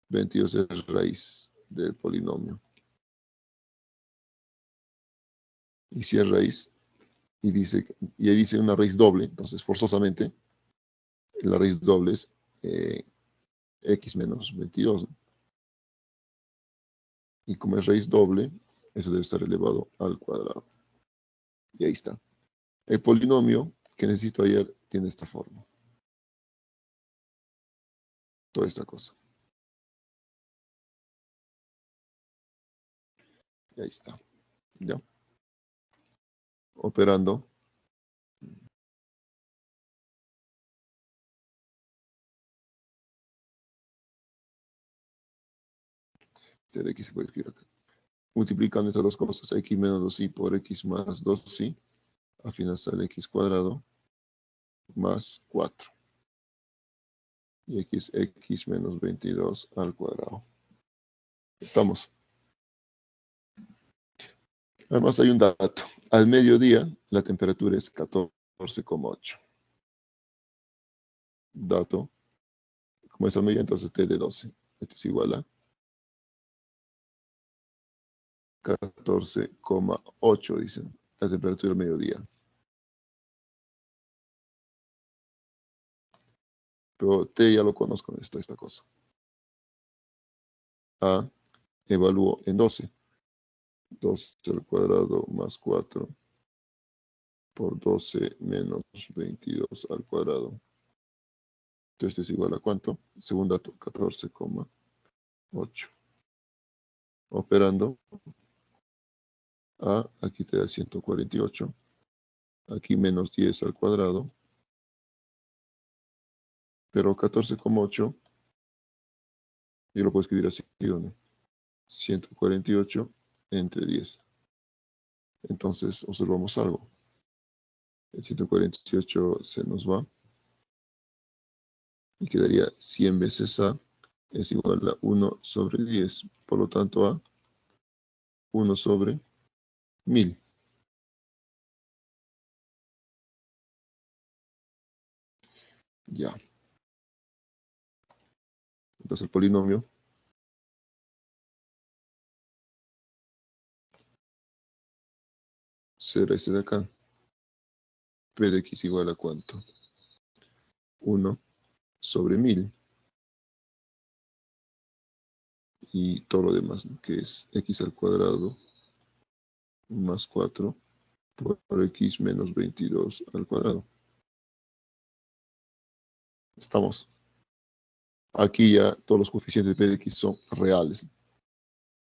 22 es raíz del polinomio. Y si es raíz, y ahí dice una raíz doble, entonces forzosamente la raíz doble es x menos 22. Y como es raíz doble, eso debe estar elevado al cuadrado. Y ahí está. El polinomio que necesito ayer tiene esta forma. Toda esta cosa. Y ahí está. ¿Ya? Operando. De x se puede escribir acá. Multiplicando estas dos cosas, x menos 2i por x más 2i, al final sale x cuadrado más 4. Y x menos 22 al cuadrado. Estamos. Además hay un dato. Al mediodía la temperatura es 14,8. Dato. Como es al mediodía, entonces t de 12. Esto es igual a 14,8, dicen. La temperatura al mediodía. Pero t ya lo conozco, esta cosa. A evalúo en 12. 12 al cuadrado más 4 por 12 menos 22 al cuadrado. Entonces es igual a ¿cuánto? Segundo dato, 14,8. Operando A, aquí te da 148. Aquí menos 10 al cuadrado. Pero 14,8, yo lo puedo escribir así, ¿o no? 148 entre 10. Entonces observamos algo. El 148 se nos va. Y quedaría 100 veces A es igual a 1 sobre 10. Por lo tanto, A 1 sobre 1000. Ya. Entonces el polinomio será este de acá. P de x igual a ¿cuánto? 1 sobre 1000. Y todo lo demás, ¿no? Que es x al cuadrado más 4 por x menos 22 al cuadrado. Estamos. Aquí ya todos los coeficientes de P de x son reales.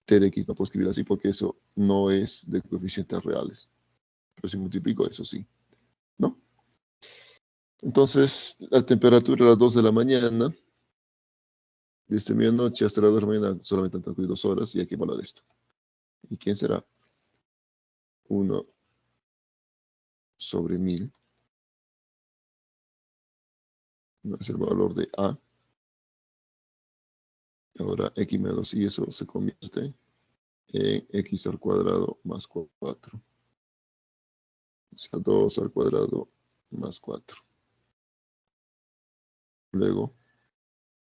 T de x no puedo escribir así porque eso no es de coeficientes reales. Pero si multiplico eso sí, ¿no? Entonces, la temperatura a las 2 de la mañana, desde medianoche hasta las 2 de la mañana, solamente han transcurrido 2 horas y hay que evaluar esto. ¿Y quién será? 1 sobre 1000. No es el valor de A. Ahora x menos y eso se convierte en x al cuadrado más 4. O sea, 2 al cuadrado más 4. Luego,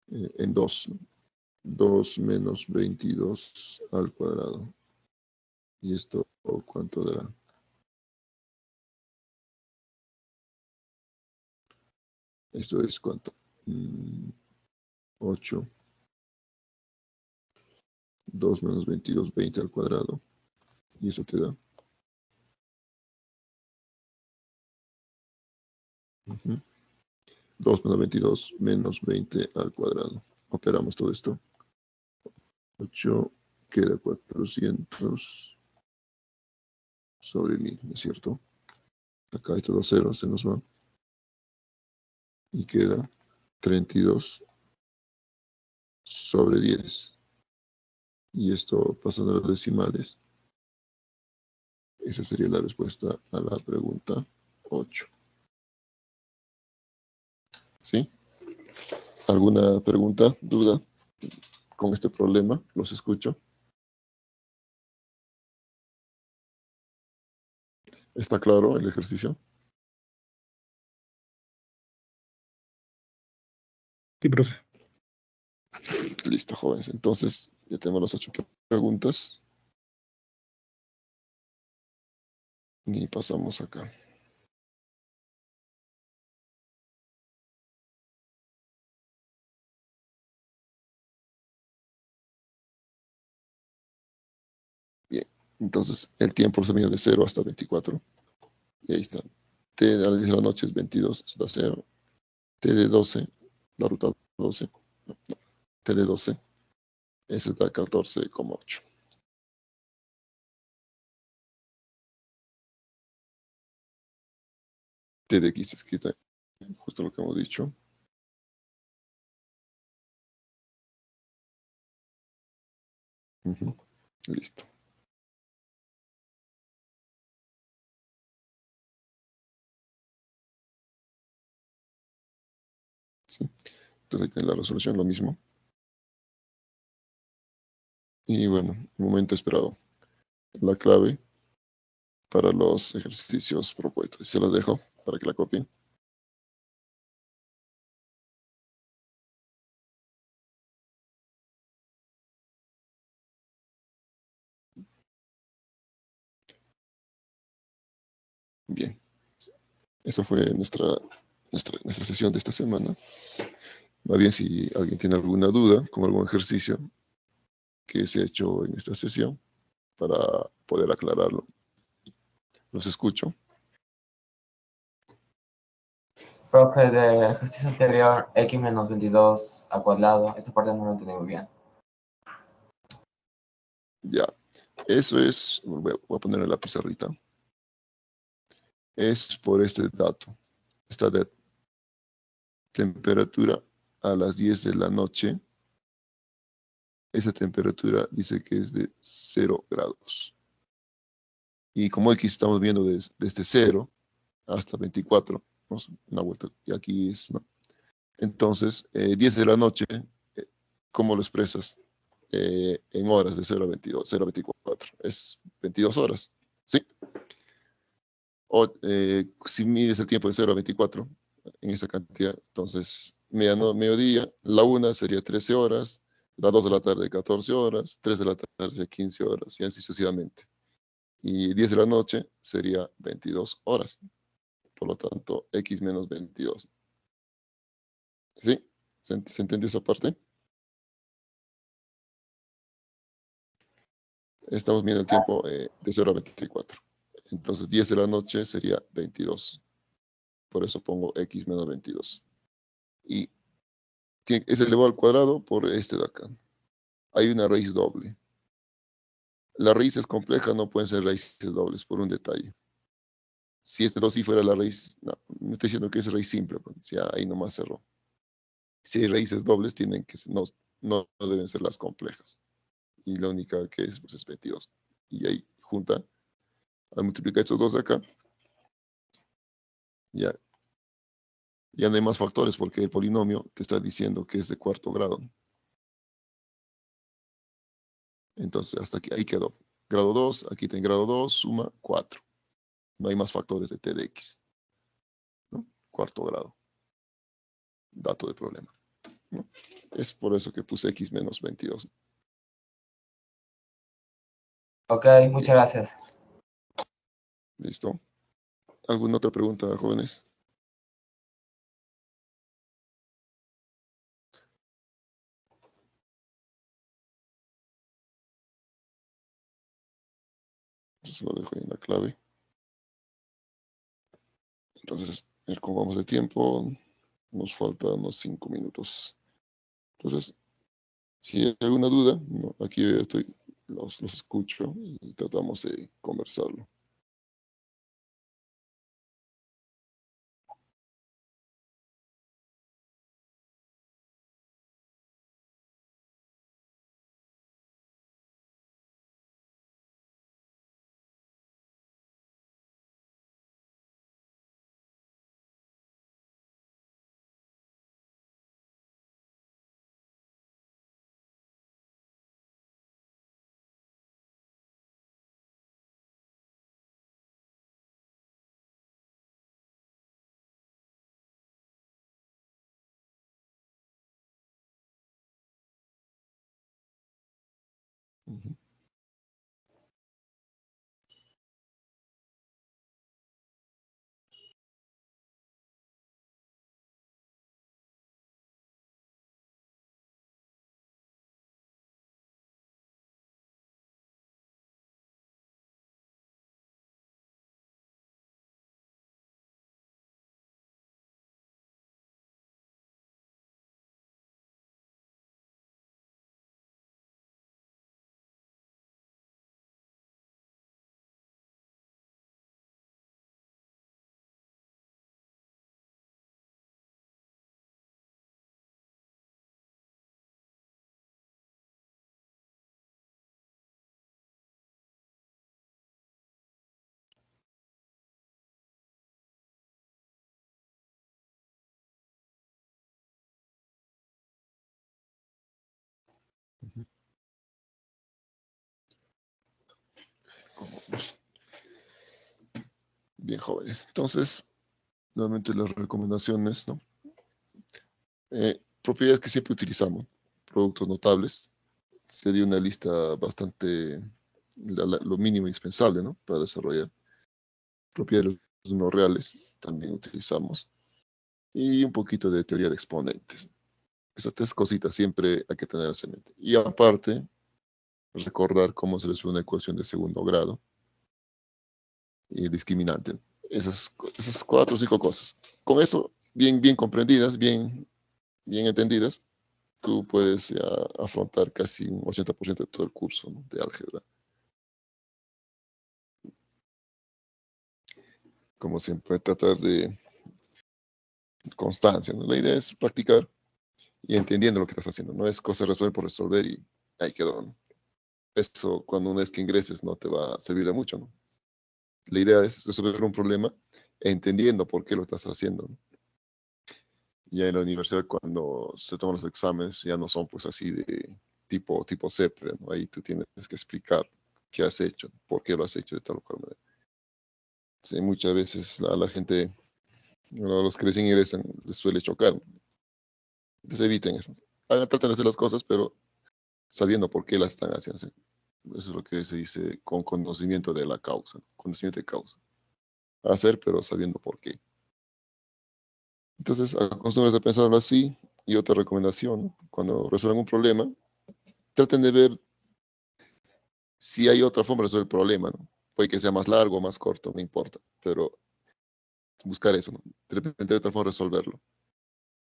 en 2. 2 menos 22 al cuadrado. ¿Y esto cuánto dará? Esto es ¿cuánto? 8. 2 menos 22, 20 al cuadrado. Y eso te da. 2 menos 22 menos 20 al cuadrado. Operamos todo esto. 8 queda 400 sobre 1000, ¿no es cierto? Acá estos dos ceros se nos van. Y queda 32 sobre 10. Y esto pasando a los decimales. Esa sería la respuesta a la pregunta 8. ¿Sí? ¿Alguna pregunta, duda con este problema? Los escucho. ¿Está claro el ejercicio? Sí, profe. Listo, jóvenes. Entonces, ya tenemos las 8 preguntas. Y pasamos acá. Bien. Entonces, el tiempo se mide de 0 hasta 24. Y ahí está. T a las 10 de la noche es 22, eso da 0. T de 12, la ruta 12. No, T de 12, eso da 14,8. T de X escrita, justo lo que hemos dicho. Listo. ¿Sí? Entonces ahí tiene la resolución, lo mismo. Y bueno, momento esperado. La clave para los ejercicios propuestos. Se los dejo para que la copien. Bien. Eso fue nuestra sesión de esta semana. Más bien, si alguien tiene alguna duda con algún ejercicio que se ha hecho en esta sesión, para poder aclararlo. Los escucho. Profe, del ejercicio anterior, x menos 22 al cuadrado, esta parte no lo entendí muy bien. Ya. Eso es, voy a poner en la pizarrita. Es por este dato. Esta de temperatura a las 10 de la noche. Esa temperatura dice que es de 0 grados. Y como aquí estamos viendo desde 0 hasta 24, ¿no? Una vuelta, y aquí es, ¿no? Entonces, 10 de la noche, ¿cómo lo expresas? En horas de 0 a 22, 0 a 24. Es 22 horas, ¿sí? O si mides el tiempo de 0 a 24 en esa cantidad, entonces mediodía, la 1 sería 13 horas, la 2 de la tarde 14 horas, 3 de la tarde 15 horas, y así sucesivamente. Y 10 de la noche sería 22 horas. Por lo tanto, x menos 22. ¿Sí? ¿Se entendió esa parte? Estamos viendo el tiempo de 0 a 24. Entonces 10 de la noche sería 22. Por eso pongo x menos 22. Y es elevado al cuadrado por este de acá. Hay una raíz doble. Las raíces complejas no pueden ser raíces dobles por un detalle. Si este 2 sí fuera la raíz, no, me estoy diciendo que es raíz simple, pues, ya ahí nomás cerró. Si hay raíces dobles, no deben ser las complejas. Y la única que es, pues, es 22. Y ahí junta, al multiplicar estos dos de acá, ya no hay más factores porque el polinomio te está diciendo que es de cuarto grado. Entonces, hasta aquí, ahí quedó. Grado 2, aquí tiene grado 2, suma 4. No hay más factores de t de x. ¿No? Cuarto grado. Dato de problema. ¿No? Es por eso que puse x menos 22. Ok, muchas gracias. ¿Listo? ¿Alguna otra pregunta, jóvenes? Entonces lo dejo ahí en la clave. Entonces, como vamos de tiempo, nos faltan unos 5 minutos. Entonces, si hay alguna duda, ¿no? Aquí estoy, los escucho y tratamos de conversarlo. Ujú. Bien, jóvenes. Entonces, nuevamente las recomendaciones, ¿no? Propiedades que siempre utilizamos. Productos notables. Sería una lista bastante, lo mínimo indispensable, ¿no? Para desarrollar. Propiedades de los números reales, también utilizamos. Y un poquito de teoría de exponentes. Esas tres cositas siempre hay que tenerlas en mente. Y aparte, recordar cómo se resuelve una ecuación de segundo grado y el discriminante. Esas 4 o 5 cosas. Con eso, bien comprendidas, bien entendidas, tú puedes ya afrontar casi un 80% de todo el curso, ¿no?, de álgebra. Como siempre, tratar de constancia, ¿no? La idea es practicar y entendiendo lo que estás haciendo. No es cosa de resolver por resolver y ahí quedó, ¿no? Eso, cuando una vez que ingreses, no te va a servir de mucho, ¿no? La idea es resolver un problema entendiendo por qué lo estás haciendo, ¿no? Ya en la universidad, cuando se toman los exámenes, ya no son pues así de tipo CEPRE, ¿no? Ahí tú tienes que explicar qué has hecho, por qué lo has hecho de tal o cual manera. Sí, muchas veces a la gente, a los que recién ingresan, les suele chocar. Entonces eviten eso. Traten de hacer las cosas, pero sabiendo por qué las están haciendo. ¿Sí? Eso es lo que se dice con conocimiento de la causa, conocimiento de causa. Hacer, pero sabiendo por qué. Entonces, acostúmbrense a pensarlo así. Y otra recomendación, ¿no? Cuando resuelvan un problema, traten de ver si hay otra forma de resolver el problema, ¿no? Puede que sea más largo o más corto, no importa, pero buscar eso, ¿no? De repente hay otra forma de resolverlo.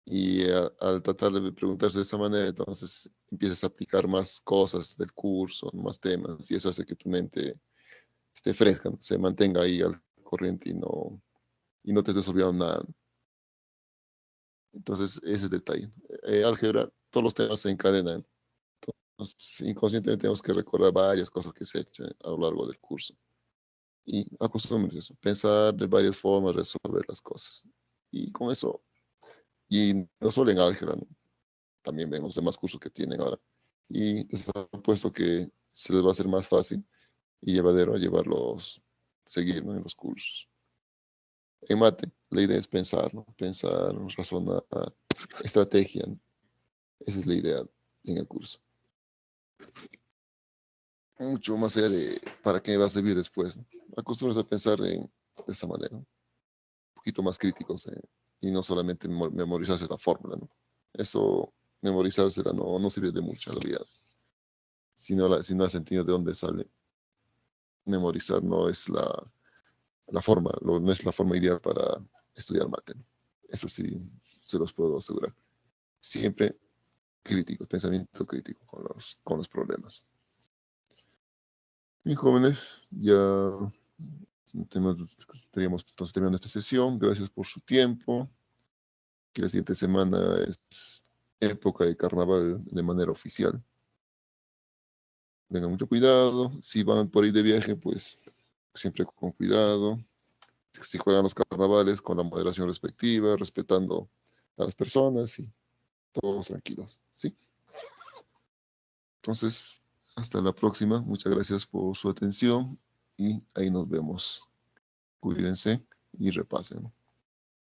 Y al tratar de preguntarse de esa manera, entonces empiezas a aplicar más cosas del curso, más temas, y eso hace que tu mente esté fresca, ¿no? Se mantenga ahí al corriente y no te estés olvidando nada, ¿no? Entonces, ese es el detalle. Álgebra, todos los temas se encadenan. Entonces, inconscientemente tenemos que recordar varias cosas que se echan a lo largo del curso. Y acostúmbrense a eso, pensar de varias formas, resolver las cosas. Y con eso, y no solo en álgebra, ¿no? También ven los demás cursos que tienen ahora. Y les apuesto que se les va a hacer más fácil y llevadero a llevarlos, seguir, ¿no? En los cursos. En mate, la idea es pensar, ¿no? Pensar, razonar, estrategia, ¿no? Esa es la idea en el curso. Mucho más allá de para qué va a servir después, ¿no? Acostúmbrense a pensar de esa manera, ¿no? Un poquito más críticos, y no solamente memorizarse la fórmula, ¿no? Eso, memorizársela no sirve de mucho en realidad. Si no has sentido de dónde sale, memorizar no es la forma, no es la forma ideal para estudiar mate, ¿no? Eso sí, se los puedo asegurar. Siempre crítico, pensamiento crítico con los problemas. Bien, jóvenes, ya estaríamos entonces terminando esta sesión. Gracias por su tiempo. Que la siguiente semana es época de carnaval de manera oficial. Tengan mucho cuidado. Si van por ahí de viaje, pues siempre con cuidado. Si juegan los carnavales con la moderación respectiva, respetando a las personas y todos tranquilos, ¿sí? Entonces, hasta la próxima. Muchas gracias por su atención y ahí nos vemos. Cuídense y repasen.